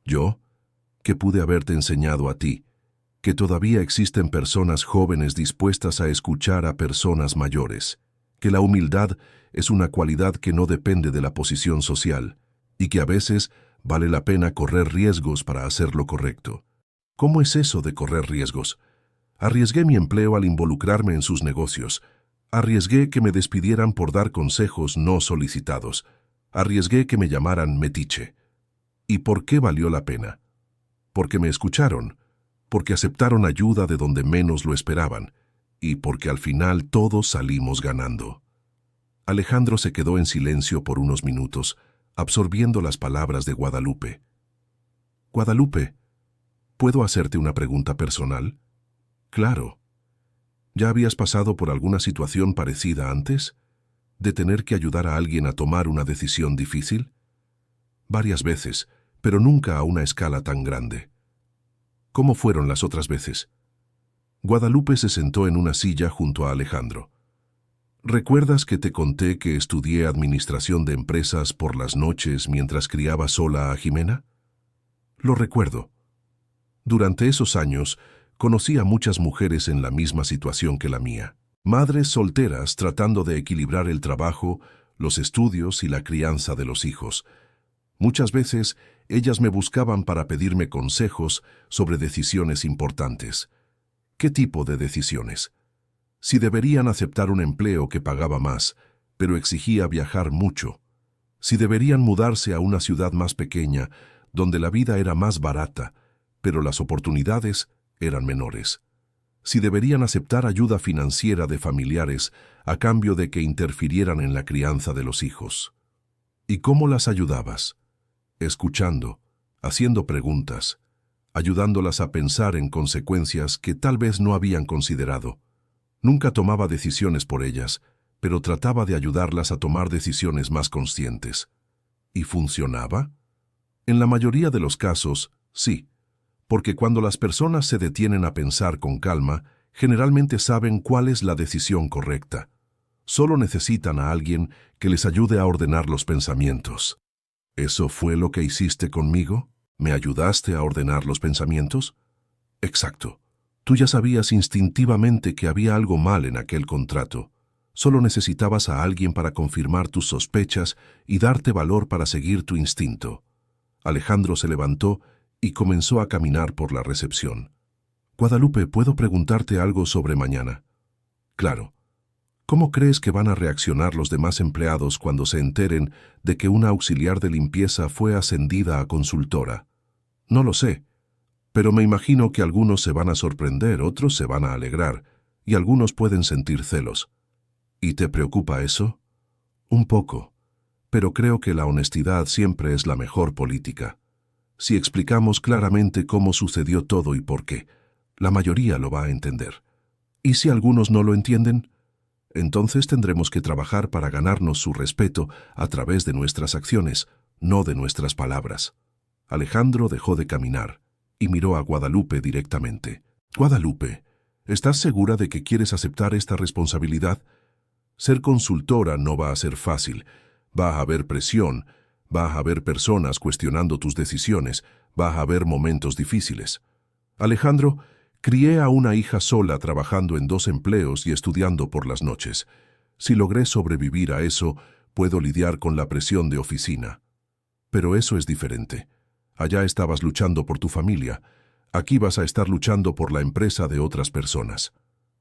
Yo, que pude haberte enseñado a ti, que todavía existen personas jóvenes dispuestas a escuchar a personas mayores, que la humildad es una cualidad que no depende de la posición social, y que a veces vale la pena correr riesgos para hacer lo correcto. ¿Cómo es eso de correr riesgos? Arriesgué mi empleo al involucrarme en sus negocios. Arriesgué que me despidieran por dar consejos no solicitados. Arriesgué que me llamaran metiche. ¿Y por qué valió la pena? Porque me escucharon, porque aceptaron ayuda de donde menos lo esperaban, y porque al final todos salimos ganando. Alejandro se quedó en silencio por unos minutos, absorbiendo las palabras de Guadalupe. Guadalupe, ¿puedo hacerte una pregunta personal? Claro. ¿Ya habías pasado por alguna situación parecida antes? ¿De tener que ayudar a alguien a tomar una decisión difícil? Varias veces, pero nunca a una escala tan grande. ¿Cómo fueron las otras veces? Guadalupe se sentó en una silla junto a Alejandro. ¿Recuerdas que te conté que estudié administración de empresas por las noches mientras criaba sola a Jimena? Lo recuerdo. Durante esos años, conocí a muchas mujeres en la misma situación que la mía. Madres solteras tratando de equilibrar el trabajo, los estudios y la crianza de los hijos. Muchas veces, ellas me buscaban para pedirme consejos sobre decisiones importantes. ¿Qué tipo de decisiones? Si deberían aceptar un empleo que pagaba más, pero exigía viajar mucho. Si deberían mudarse a una ciudad más pequeña, donde la vida era más barata, pero las oportunidades eran menores. Si deberían aceptar ayuda financiera de familiares a cambio de que interfirieran en la crianza de los hijos. ¿Y cómo las ayudabas? Escuchando, haciendo preguntas, ayudándolas a pensar en consecuencias que tal vez no habían considerado. Nunca tomaba decisiones por ellas, pero trataba de ayudarlas a tomar decisiones más conscientes. ¿Y funcionaba? En la mayoría de los casos, sí, porque cuando las personas se detienen a pensar con calma, generalmente saben cuál es la decisión correcta. Solo necesitan a alguien que les ayude a ordenar los pensamientos. ¿Eso fue lo que hiciste conmigo? ¿Me ayudaste a ordenar los pensamientos? Exacto. Tú ya sabías instintivamente que había algo mal en aquel contrato. Solo necesitabas a alguien para confirmar tus sospechas y darte valor para seguir tu instinto. Alejandro se levantó y comenzó a caminar por la recepción. Guadalupe, ¿puedo preguntarte algo sobre mañana? Claro. ¿Cómo crees que van a reaccionar los demás empleados cuando se enteren de que una auxiliar de limpieza fue ascendida a consultora? No lo sé, pero me imagino que algunos se van a sorprender, otros se van a alegrar, y algunos pueden sentir celos. ¿Y te preocupa eso? Un poco, pero creo que la honestidad siempre es la mejor política. Si explicamos claramente cómo sucedió todo y por qué, la mayoría lo va a entender. ¿Y si algunos no lo entienden? Entonces tendremos que trabajar para ganarnos su respeto a través de nuestras acciones, no de nuestras palabras. Alejandro dejó de caminar y miró a Guadalupe directamente. Guadalupe, ¿estás segura de que quieres aceptar esta responsabilidad? Ser consultora no va a ser fácil. Va a haber presión, va a haber personas cuestionando tus decisiones, va a haber momentos difíciles. Alejandro, crié a una hija sola trabajando en 2 empleos y estudiando por las noches. Si logré sobrevivir a eso, puedo lidiar con la presión de oficina. Pero eso es diferente. Allá estabas luchando por tu familia. Aquí vas a estar luchando por la empresa de otras personas.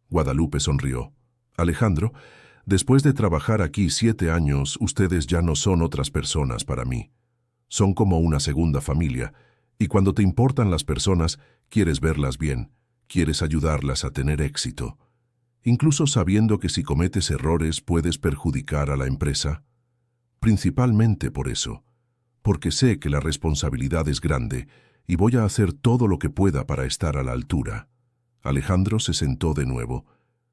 Guadalupe sonrió. Alejandro, después de trabajar aquí 7 años, ustedes ya no son otras personas para mí. Son como una segunda familia, y cuando te importan las personas, quieres verlas bien, quieres ayudarlas a tener éxito. Incluso sabiendo que si cometes errores puedes perjudicar a la empresa. Principalmente por eso, porque sé que la responsabilidad es grande y voy a hacer todo lo que pueda para estar a la altura. Alejandro se sentó de nuevo.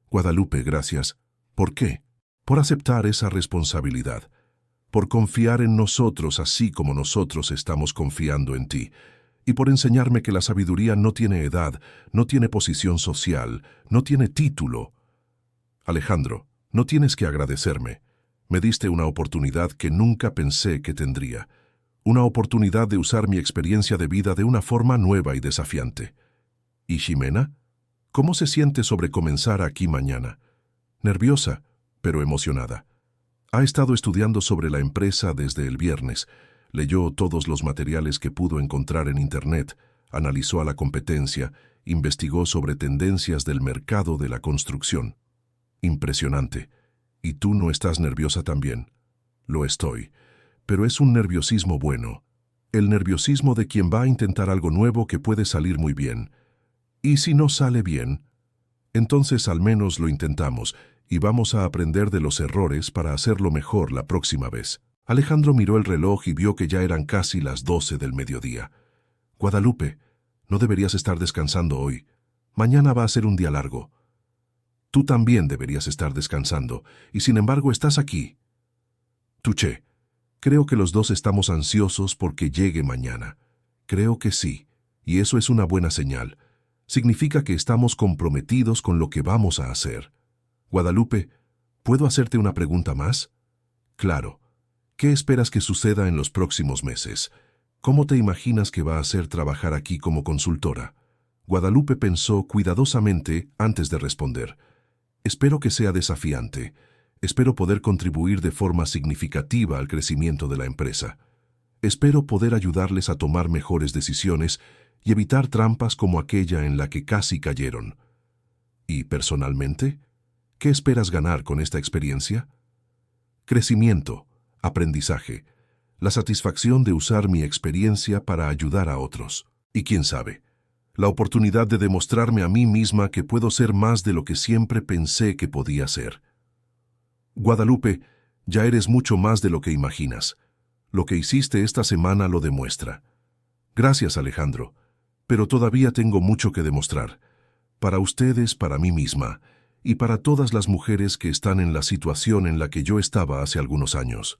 Guadalupe, gracias. ¿Por qué? Por aceptar esa responsabilidad, por confiar en nosotros así como nosotros estamos confiando en ti, y por enseñarme que la sabiduría no tiene edad, no tiene posición social, no tiene título. Alejandro, no tienes que agradecerme. Me diste una oportunidad que nunca pensé que tendría. Una oportunidad de usar mi experiencia de vida de una forma nueva y desafiante. ¿Y Ximena? ¿Cómo se siente sobre comenzar aquí mañana? Nerviosa, pero emocionada. Ha estado estudiando sobre la empresa desde el viernes. Leyó todos los materiales que pudo encontrar en Internet, analizó a la competencia, investigó sobre tendencias del mercado de la construcción. Impresionante. ¿Y tú no estás nerviosa también? Lo estoy, pero es un nerviosismo bueno. El nerviosismo de quien va a intentar algo nuevo que puede salir muy bien. Y si no sale bien, entonces al menos lo intentamos y vamos a aprender de los errores para hacerlo mejor la próxima vez. Alejandro miró el reloj y vio que ya eran casi las 12 del mediodía. Guadalupe, no deberías estar descansando hoy. Mañana va a ser un día largo. Tú también deberías estar descansando, y sin embargo estás aquí. Tuché, creo que los dos estamos ansiosos porque llegue mañana. Creo que sí, y eso es una buena señal. Significa que estamos comprometidos con lo que vamos a hacer. Guadalupe, ¿puedo hacerte una pregunta más? Claro. ¿Qué esperas que suceda en los próximos meses? ¿Cómo te imaginas que va a ser trabajar aquí como consultora? Guadalupe pensó cuidadosamente antes de responder. Espero que sea desafiante. Espero poder contribuir de forma significativa al crecimiento de la empresa. Espero poder ayudarles a tomar mejores decisiones y evitar trampas como aquella en la que casi cayeron. ¿Y personalmente? ¿Qué esperas ganar con esta experiencia? Crecimiento, aprendizaje, la satisfacción de usar mi experiencia para ayudar a otros. Y quién sabe, la oportunidad de demostrarme a mí misma que puedo ser más de lo que siempre pensé que podía ser. Guadalupe, ya eres mucho más de lo que imaginas. Lo que hiciste esta semana lo demuestra. Gracias, Alejandro, pero todavía tengo mucho que demostrar. Para ustedes, para mí misma, y para todas las mujeres que están en la situación en la que yo estaba hace algunos años.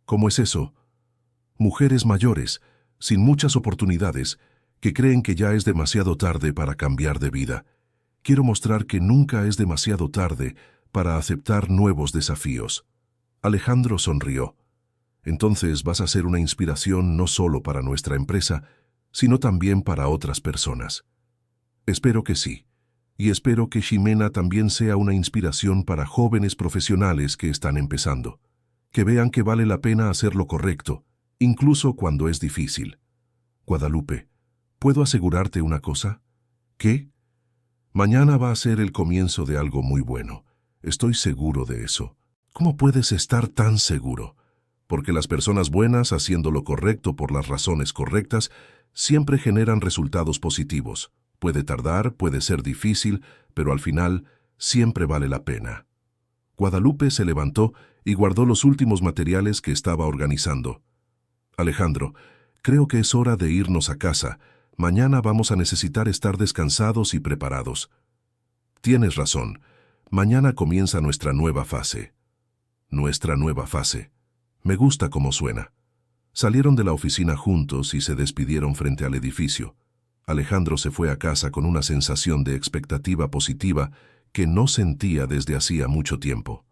¿Cómo es eso? Mujeres mayores, sin muchas oportunidades, que creen que ya es demasiado tarde para cambiar de vida. Quiero mostrar que nunca es demasiado tarde para aceptar nuevos desafíos. Alejandro sonrió. Entonces vas a ser una inspiración no solo para nuestra empresa, sino también para otras personas. Espero que sí. Y espero que Ximena también sea una inspiración para jóvenes profesionales que están empezando. Que vean que vale la pena hacer lo correcto, incluso cuando es difícil. Guadalupe, ¿puedo asegurarte una cosa? ¿Qué? Mañana va a ser el comienzo de algo muy bueno. Estoy seguro de eso. ¿Cómo puedes estar tan seguro? Porque las personas buenas, haciendo lo correcto por las razones correctas, siempre generan resultados positivos. Puede tardar, puede ser difícil, pero al final siempre vale la pena. Guadalupe se levantó y guardó los últimos materiales que estaba organizando. Alejandro, creo que es hora de irnos a casa. Mañana vamos a necesitar estar descansados y preparados. Tienes razón. Mañana comienza nuestra nueva fase. Nuestra nueva fase. Me gusta cómo suena. Salieron de la oficina juntos y se despidieron frente al edificio. Alejandro se fue a casa con una sensación de expectativa positiva que no sentía desde hacía mucho tiempo.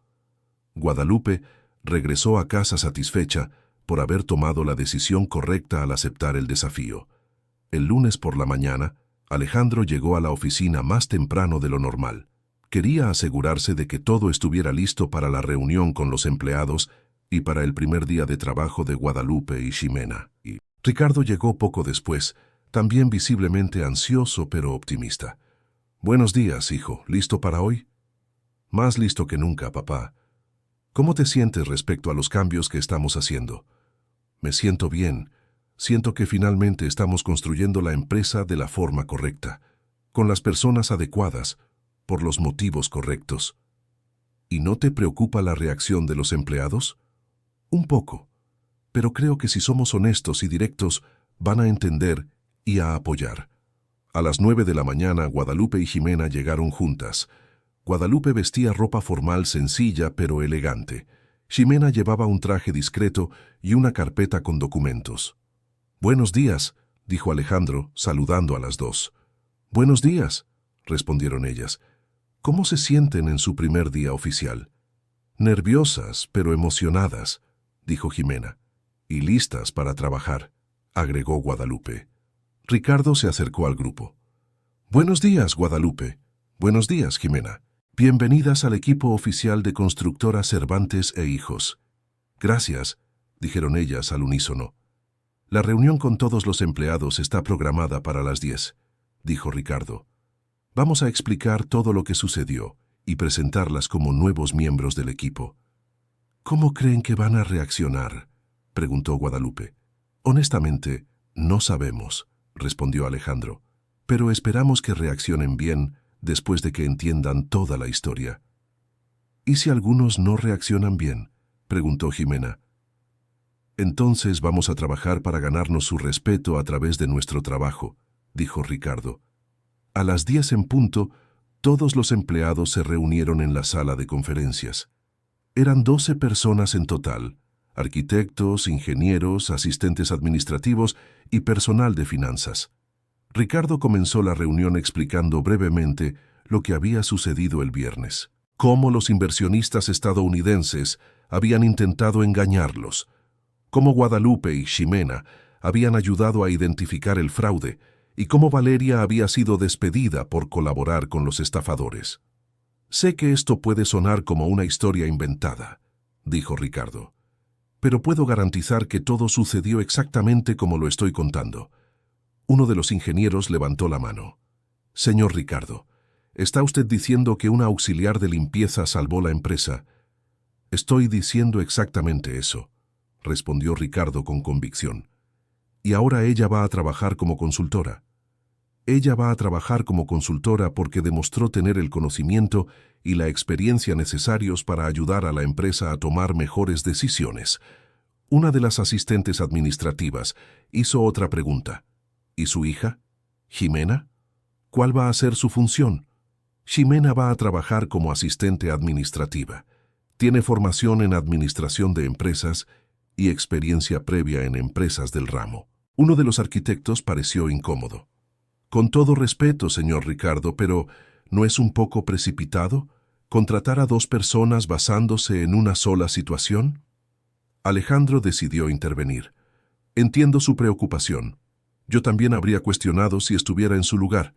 Guadalupe regresó a casa satisfecha por haber tomado la decisión correcta al aceptar el desafío. El lunes por la mañana, Alejandro llegó a la oficina más temprano de lo normal. Quería asegurarse de que todo estuviera listo para la reunión con los empleados y para el primer día de trabajo de Guadalupe y Ximena. Ricardo llegó poco después, también visiblemente ansioso pero optimista. «Buenos días, hijo. ¿Listo para hoy?» «Más listo que nunca, papá. ¿Cómo te sientes respecto a los cambios que estamos haciendo?» «Me siento bien. Siento que finalmente estamos construyendo la empresa de la forma correcta, con las personas adecuadas, por los motivos correctos». «¿Y no te preocupa la reacción de los empleados?» «Un poco, pero creo que si somos honestos y directos, van a entender y a apoyar». A las 9 de la mañana, Guadalupe y Ximena llegaron juntas. Guadalupe vestía ropa formal sencilla pero elegante. Ximena llevaba un traje discreto y una carpeta con documentos. «Buenos días», dijo Alejandro, saludando a las dos. «Buenos días», respondieron ellas. «¿Cómo se sienten en su primer día oficial?» «Nerviosas, pero emocionadas», dijo Ximena. «Y listas para trabajar», agregó Guadalupe. Ricardo se acercó al grupo. «Buenos días, Guadalupe. Buenos días, Ximena. Bienvenidas al equipo oficial de Constructora Cervantes e Hijos». «Gracias», dijeron ellas al unísono. «La reunión con todos los empleados está programada para las 10», dijo Ricardo. «Vamos a explicar todo lo que sucedió y presentarlas como nuevos miembros del equipo». «¿Cómo creen que van a reaccionar?», preguntó Guadalupe. «Honestamente, no sabemos», respondió Alejandro, «pero esperamos que reaccionen bien después de que entiendan toda la historia». «¿Y si algunos no reaccionan bien?», preguntó Ximena. «Entonces vamos a trabajar para ganarnos su respeto a través de nuestro trabajo», dijo Ricardo. A las 10 en punto, todos los empleados se reunieron en la sala de conferencias. Eran 12 personas en total: arquitectos, ingenieros, asistentes administrativos y personal de finanzas. Ricardo comenzó la reunión explicando brevemente lo que había sucedido el viernes. Cómo los inversionistas estadounidenses habían intentado engañarlos, cómo Guadalupe y Ximena habían ayudado a identificar el fraude y cómo Valeria había sido despedida por colaborar con los estafadores. «Sé que esto puede sonar como una historia inventada», dijo Ricardo, «pero puedo garantizar que todo sucedió exactamente como lo estoy contando». Uno de los ingenieros levantó la mano. «Señor Ricardo, ¿está usted diciendo que una auxiliar de limpieza salvó la empresa?» «Estoy diciendo exactamente eso», respondió Ricardo con convicción. «Y ahora ella va a trabajar como consultora». «Ella va a trabajar como consultora porque demostró tener el conocimiento y la experiencia necesarios para ayudar a la empresa a tomar mejores decisiones». Una de las asistentes administrativas hizo otra pregunta. «¿Y su hija? ¿Ximena? ¿Cuál va a ser su función?» «Ximena va a trabajar como asistente administrativa. Tiene formación en administración de empresas y experiencia previa en empresas del ramo». Uno de los arquitectos pareció incómodo. «Con todo respeto, señor Ricardo, pero ¿no es un poco precipitado contratar a 2 personas basándose en una sola situación?» Alejandro decidió intervenir. «Entiendo su preocupación. Yo también habría cuestionado si estuviera en su lugar.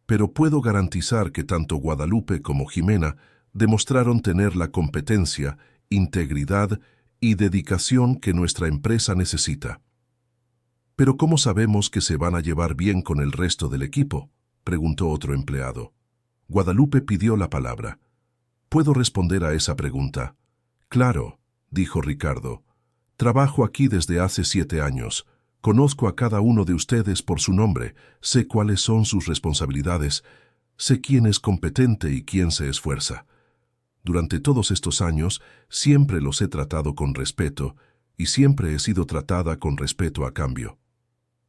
Pero puedo garantizar que tanto Guadalupe como Ximena demostraron tener la competencia, integridad y dedicación que nuestra empresa necesita». «¿Pero cómo sabemos que se van a llevar bien con el resto del equipo?», preguntó otro empleado. Guadalupe pidió la palabra. «¿Puedo responder a esa pregunta?». «Claro», dijo Ricardo. «Trabajo aquí desde hace 7 años. Conozco a cada uno de ustedes por su nombre, sé cuáles son sus responsabilidades, sé quién es competente y quién se esfuerza. Durante todos estos años siempre los he tratado con respeto y siempre he sido tratada con respeto a cambio».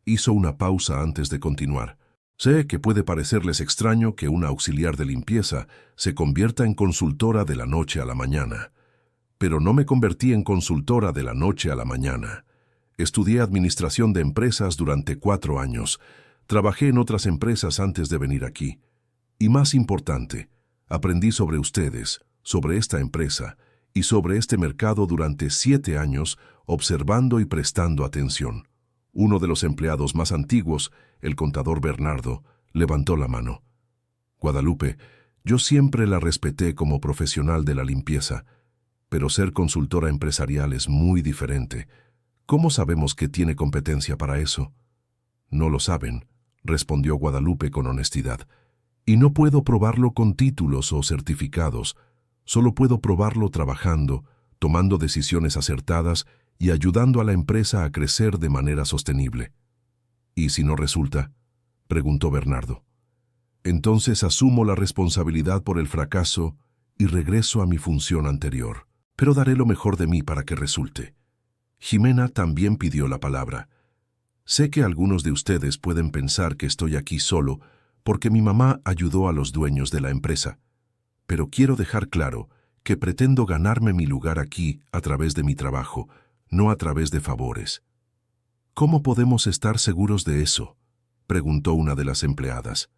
Hizo una pausa antes de continuar. «Sé que puede parecerles extraño que una auxiliar de limpieza se convierta en consultora de la noche a la mañana. Pero no me convertí en consultora de la noche a la mañana. Estudié administración de empresas durante 4 años. Trabajé en otras empresas antes de venir aquí. Y más importante, aprendí sobre ustedes, sobre esta empresa, y sobre este mercado durante 7 años, observando y prestando atención. Uno de los empleados más antiguos, el contador Bernardo, levantó la mano. Guadalupe, yo siempre la respeté como profesional de la limpieza, pero ser consultora empresarial es muy diferente. ¿Cómo sabemos que tiene competencia para eso? No lo saben, respondió Guadalupe con honestidad. Y no puedo probarlo con títulos o certificados, solo puedo probarlo trabajando, tomando decisiones acertadas y ayudando a la empresa a crecer de manera sostenible. ¿Y si no resulta?, preguntó Bernardo. Entonces asumo la responsabilidad por el fracaso y regreso a mi función anterior, pero daré lo mejor de mí para que resulte. Jimena también pidió la palabra. Sé que algunos de ustedes pueden pensar que estoy aquí solo porque mi mamá ayudó a los dueños de la empresa, pero quiero dejar claro que pretendo ganarme mi lugar aquí a través de mi trabajo, no a través de favores. ¿Cómo podemos estar seguros de eso?, preguntó una de las empleadas.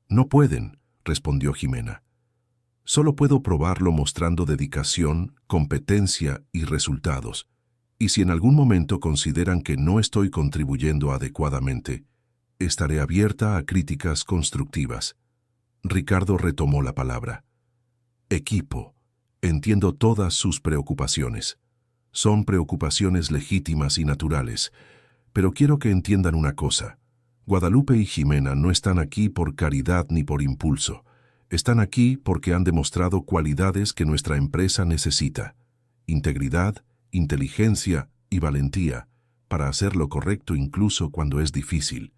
No pueden, respondió Jimena. Solo puedo probarlo mostrando dedicación, competencia y resultados. Y si en algún momento consideran que no estoy contribuyendo adecuadamente, estaré abierta a críticas constructivas. Ricardo retomó la palabra. Equipo. Entiendo todas sus preocupaciones. Son preocupaciones legítimas y naturales, pero quiero que entiendan una cosa. Guadalupe y Jimena no están aquí por caridad ni por impulso. Están aquí porque han demostrado cualidades que nuestra empresa necesita: integridad, inteligencia y valentía para hacer lo correcto incluso cuando es difícil.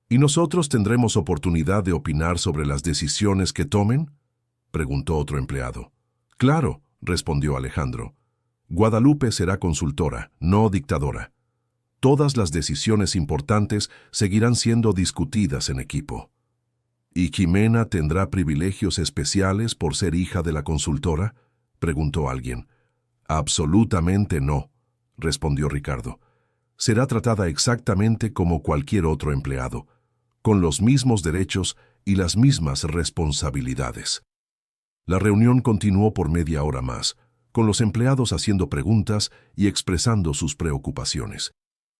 ¿Y nosotros tendremos oportunidad de opinar sobre las decisiones que tomen?, preguntó otro empleado. Claro, respondió Alejandro. Guadalupe será consultora, no dictadora. Todas las decisiones importantes seguirán siendo discutidas en equipo. ¿Y Jimena tendrá privilegios especiales por ser hija de la consultora?, preguntó alguien. Absolutamente no, respondió Ricardo. Será tratada exactamente como cualquier otro empleado, con los mismos derechos y las mismas responsabilidades. La reunión continuó por media hora más, con los empleados haciendo preguntas y expresando sus preocupaciones.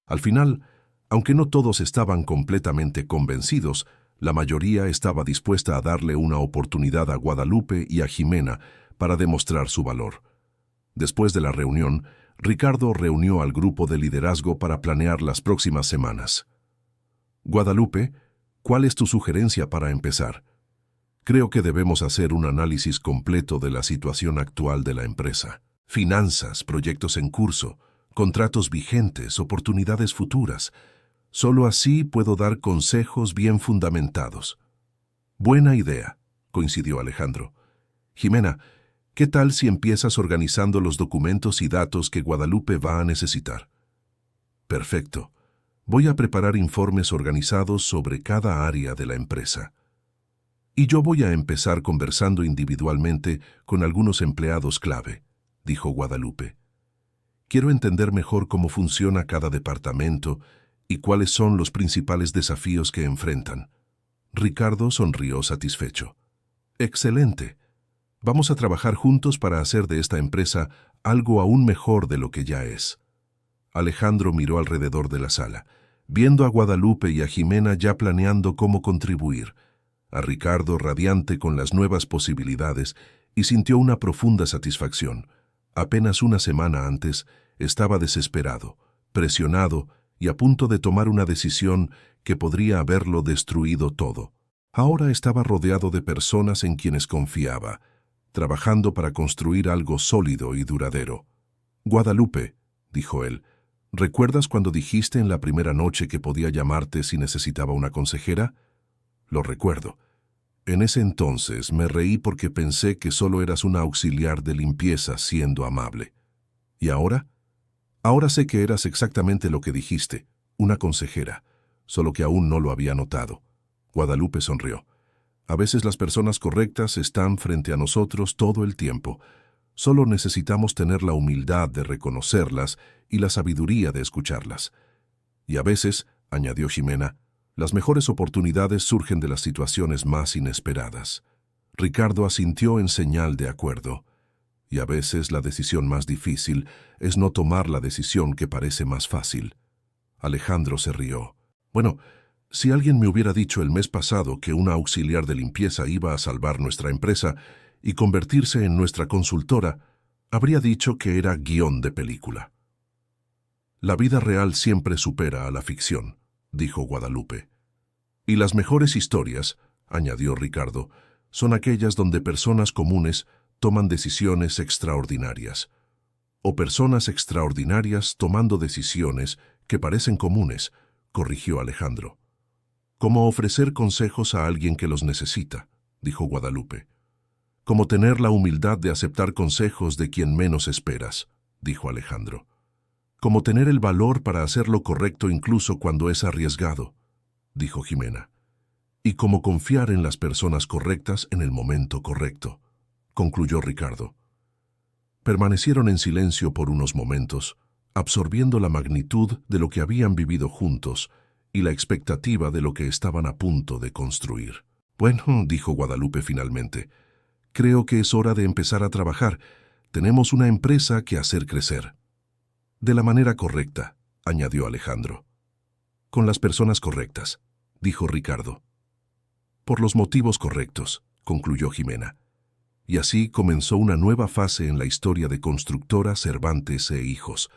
Al final, aunque no todos estaban completamente convencidos, la mayoría estaba dispuesta a darle una oportunidad a Guadalupe y a Jimena para demostrar su valor. Después de la reunión, Ricardo reunió al grupo de liderazgo para planear las próximas semanas. Guadalupe, ¿cuál es tu sugerencia para empezar? Creo que debemos hacer un análisis completo de la situación actual de la empresa. Finanzas, proyectos en curso, contratos vigentes, oportunidades futuras. Solo así puedo dar consejos bien fundamentados. Buena idea, coincidió Alejandro. Jimena, ¿qué tal si empiezas organizando los documentos y datos que Guadalupe va a necesitar? Perfecto. Voy a preparar informes organizados sobre cada área de la empresa. Y yo voy a empezar conversando individualmente con algunos empleados clave, dijo Guadalupe. Quiero entender mejor cómo funciona cada departamento y cuáles son los principales desafíos que enfrentan. Ricardo sonrió satisfecho. Excelente. Vamos a trabajar juntos para hacer de esta empresa algo aún mejor de lo que ya es. Alejandro miró alrededor de la sala, viendo a Guadalupe y a Jimena ya planeando cómo contribuir, a Ricardo radiante con las nuevas posibilidades, y sintió una profunda satisfacción. Apenas una semana antes, estaba desesperado, presionado y a punto de tomar una decisión que podría haberlo destruido todo. Ahora estaba rodeado de personas en quienes confiaba, trabajando para construir algo sólido y duradero. Guadalupe, dijo él, ¿recuerdas cuando dijiste en la primera noche que podía llamarte si necesitaba una consejera? Lo recuerdo. En ese entonces me reí porque pensé que solo eras una auxiliar de limpieza siendo amable. ¿Y ahora? Ahora sé que eras exactamente lo que dijiste, una consejera, solo que aún no lo había notado. Guadalupe sonrió. A veces las personas correctas están frente a nosotros todo el tiempo. Solo necesitamos tener la humildad de reconocerlas y la sabiduría de escucharlas. Y a veces, añadió Jimena, las mejores oportunidades surgen de las situaciones más inesperadas. Ricardo asintió en señal de acuerdo. Y a veces la decisión más difícil es no tomar la decisión que parece más fácil. Alejandro se rió. Bueno, si alguien me hubiera dicho el mes pasado que una auxiliar de limpieza iba a salvar nuestra empresa y convertirse en nuestra consultora, habría dicho que era guión de película. La vida real siempre supera a la ficción, dijo Guadalupe. Y las mejores historias, añadió Ricardo, son aquellas donde personas comunes toman decisiones extraordinarias. O personas extraordinarias tomando decisiones que parecen comunes, corrigió Alejandro. Como ofrecer consejos a alguien que los necesita, dijo Guadalupe. Como tener la humildad de aceptar consejos de quien menos esperas, dijo Alejandro. Como tener el valor para hacer lo correcto incluso cuando es arriesgado, dijo Jimena. Y como confiar en las personas correctas en el momento correcto, concluyó Ricardo. Permanecieron en silencio por unos momentos, absorbiendo la magnitud de lo que habían vivido juntos y la expectativa de lo que estaban a punto de construir. Bueno, dijo Guadalupe finalmente, creo que es hora de empezar a trabajar. Tenemos una empresa que hacer crecer. De la manera correcta, añadió Alejandro. Con las personas correctas, dijo Ricardo. Por los motivos correctos, concluyó Jimena. Y así comenzó una nueva fase en la historia de Constructora Cervantes e Hijos,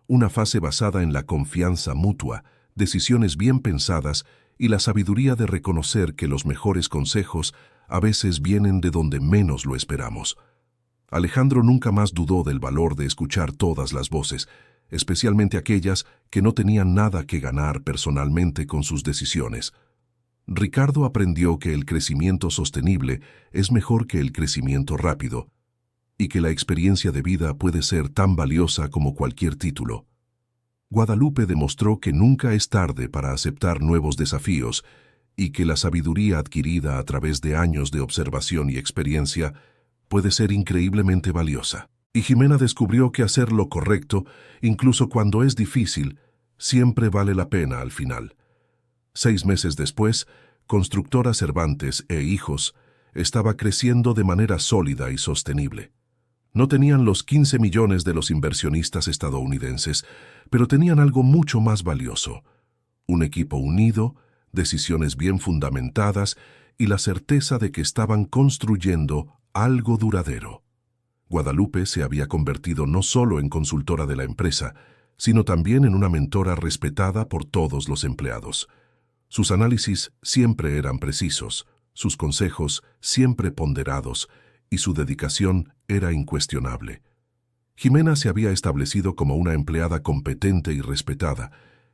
una fase basada en la confianza mutua, decisiones bien pensadas y la sabiduría de reconocer que los mejores consejos a veces vienen de donde menos lo esperamos. Alejandro nunca más dudó del valor de escuchar todas las voces, especialmente aquellas que no tenían nada que ganar personalmente con sus decisiones. Ricardo aprendió que el crecimiento sostenible es mejor que el crecimiento rápido y que la experiencia de vida puede ser tan valiosa como cualquier título. Guadalupe demostró que nunca es tarde para aceptar nuevos desafíos y que la sabiduría adquirida a través de años de observación y experiencia puede ser increíblemente valiosa. Y Jimena descubrió que hacer lo correcto, incluso cuando es difícil, siempre vale la pena al final. 6 meses después, Constructora Cervantes e Hijos estaba creciendo de manera sólida y sostenible. No tenían los 15 millones de los inversionistas estadounidenses, pero tenían algo mucho más valioso: un equipo unido, decisiones bien fundamentadas y la certeza de que estaban construyendo algo duradero. Guadalupe se había convertido no solo en consultora de la empresa, sino también en una mentora respetada por todos los empleados. Sus análisis siempre eran precisos, sus consejos siempre ponderados, y su dedicación era incuestionable. Jimena se había establecido como una empleada competente y respetada,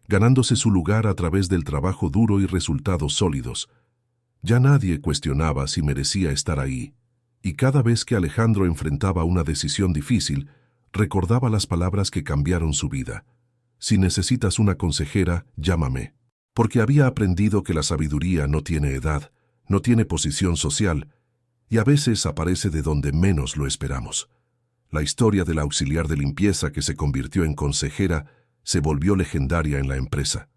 ganándose su lugar a través del trabajo duro y resultados sólidos. Ya nadie cuestionaba si merecía estar ahí, y cada vez que Alejandro enfrentaba una decisión difícil, recordaba las palabras que cambiaron su vida. Si necesitas una consejera, llámame. Porque había aprendido que la sabiduría no tiene edad, no tiene posición social, y a veces aparece de donde menos lo esperamos. La historia del auxiliar de limpieza que se convirtió en consejera se volvió legendaria en la empresa.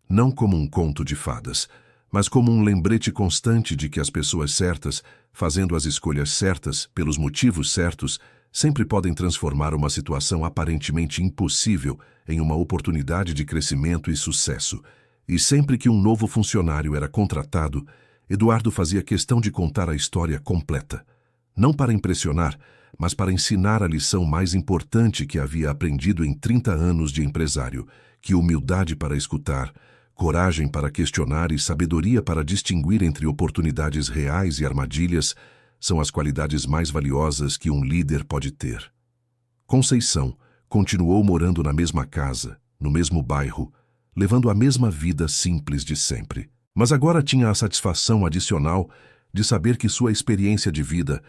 Não como conto de fadas, mas como lembrete constante de que as pessoas certas, fazendo as escolhas certas, pelos motivos certos, sempre podem transformar uma situação aparentemente impossível em uma oportunidade de crescimento e sucesso. E sempre que novo funcionário era contratado, Eduardo fazia questão de contar a história completa. Não para impressionar, mas para ensinar a lição mais importante que havia aprendido em 30 anos de empresário, que humildade para escutar, coragem para questionar e sabedoria para distinguir entre oportunidades reais e armadilhas são as qualidades mais valiosas que líder pode ter. Conceição continuou morando na mesma casa, no mesmo bairro, levando a mesma vida simples de sempre. Mas agora tinha a satisfação adicional de saber que sua experiência de vida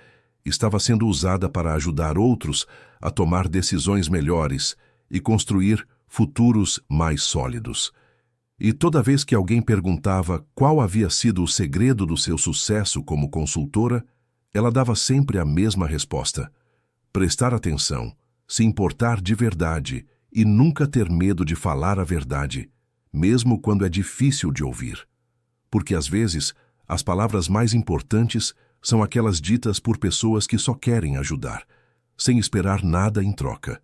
estava sendo usada para ajudar outros a tomar decisões melhores e construir futuros mais sólidos. E toda vez que alguém perguntava qual havia sido o segredo do seu sucesso como consultora, ela dava sempre a mesma resposta: prestar atenção, se importar de verdade e nunca ter medo de falar a verdade, mesmo quando é difícil de ouvir. Porque às vezes, as palavras mais importantes são aquelas ditas por pessoas que só querem ajudar. sem esperar nada em troca.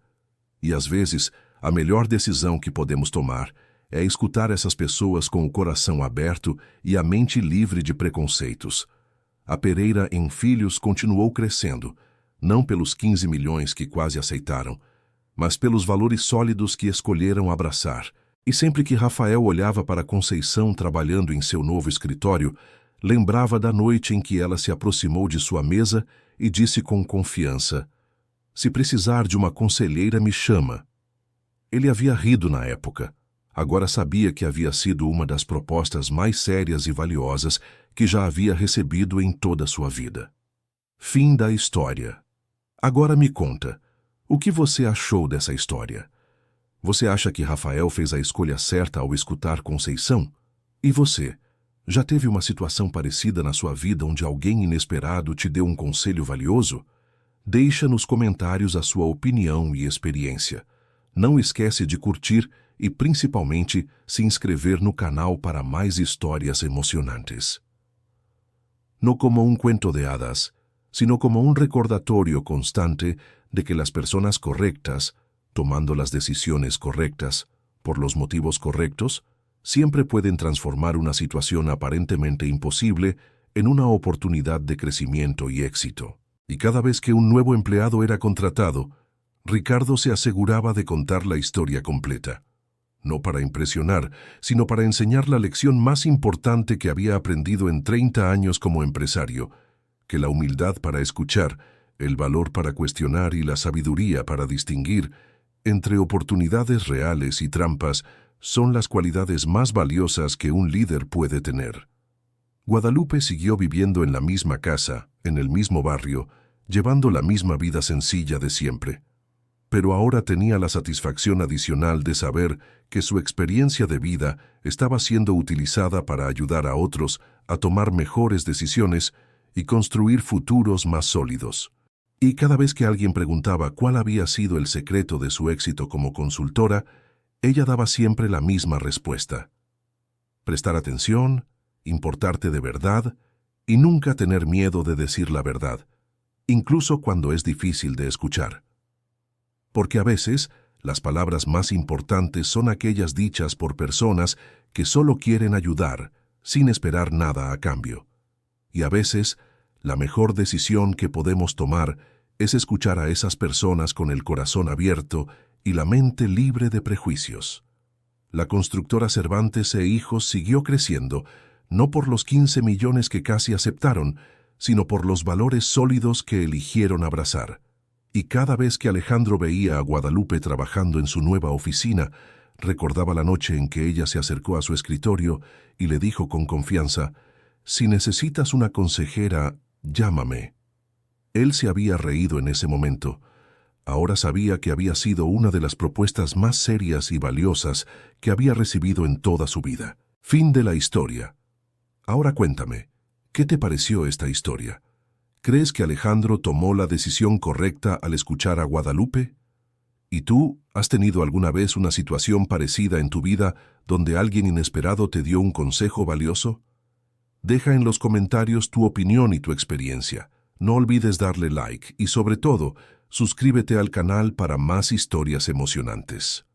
E às vezes, a melhor decisão que podemos tomar é escutar essas pessoas com o coração aberto e a mente livre de preconceitos. A Pereira em Filhos continuou crescendo, não pelos 15 milhões que quase aceitaram, mas pelos valores sólidos que escolheram abraçar. E sempre que Rafael olhava para Conceição trabalhando em seu novo escritório, lembrava da noite em que ela se aproximou de sua mesa e disse com confiança: "Se precisar de uma conselheira, me chama." Ele havia rido na época. Agora sabia que havia sido uma das propostas mais sérias e valiosas que já havia recebido em toda a sua vida. Fim da história. Agora me conta, o que você achou dessa história? Você acha que Rafael fez a escolha certa ao escutar Conceição? E você? Já teve uma situação parecida na sua vida onde alguém inesperado te deu um conselho valioso? Deixa nos comentários a sua opinião e experiência. Não esquece de curtir e, principalmente, se inscrever no canal para mais histórias emocionantes. No como un cuento de hadas, sino como un recordatorio constante de que las personas correctas, tomando las decisiones correctas, por los motivos correctos, siempre pueden transformar una situación aparentemente imposible en una oportunidad de crecimiento y éxito. Y cada vez que un nuevo empleado era contratado, Ricardo se aseguraba de contar la historia completa. No para impresionar, sino para enseñar la lección más importante que había aprendido en 30 años como empresario, que la humildad para escuchar, el valor para cuestionar y la sabiduría para distinguir entre oportunidades reales y trampas son las cualidades más valiosas que un líder puede tener. Guadalupe siguió viviendo en la misma casa, en el mismo barrio, llevando la misma vida sencilla de siempre. Pero ahora tenía la satisfacción adicional de saber que su experiencia de vida estaba siendo utilizada para ayudar a otros a tomar mejores decisiones y construir futuros más sólidos. Y cada vez que alguien preguntaba cuál había sido el secreto de su éxito como consultora, ella daba siempre la misma respuesta: prestar atención, importarte de verdad y nunca tener miedo de decir la verdad, incluso cuando es difícil de escuchar. Porque a veces, las palabras más importantes son aquellas dichas por personas que solo quieren ayudar, sin esperar nada a cambio. Y a veces, la mejor decisión que podemos tomar es escuchar a esas personas con el corazón abierto y la mente libre de prejuicios. La constructora Cervantes e Hijos siguió creciendo, no por los 15 millones que casi aceptaron, sino por los valores sólidos que eligieron abrazar. Y cada vez que Alejandro veía a Guadalupe trabajando en su nueva oficina, recordaba la noche en que ella se acercó a su escritorio y le dijo con confianza: "Si necesitas una consejera, llámame." Él se había reído en ese momento. Ahora sabía que había sido una de las propuestas más serias y valiosas que había recibido en toda su vida. Fin de la historia. Ahora cuéntame, ¿qué te pareció esta historia? ¿Crees que Alejandro tomó la decisión correcta al escuchar a Guadalupe? ¿Y tú, has tenido alguna vez una situación parecida en tu vida donde alguien inesperado te dio un consejo valioso? Deja en los comentarios tu opinión y tu experiencia. No olvides darle like y, sobre todo, suscríbete al canal para más historias emocionantes.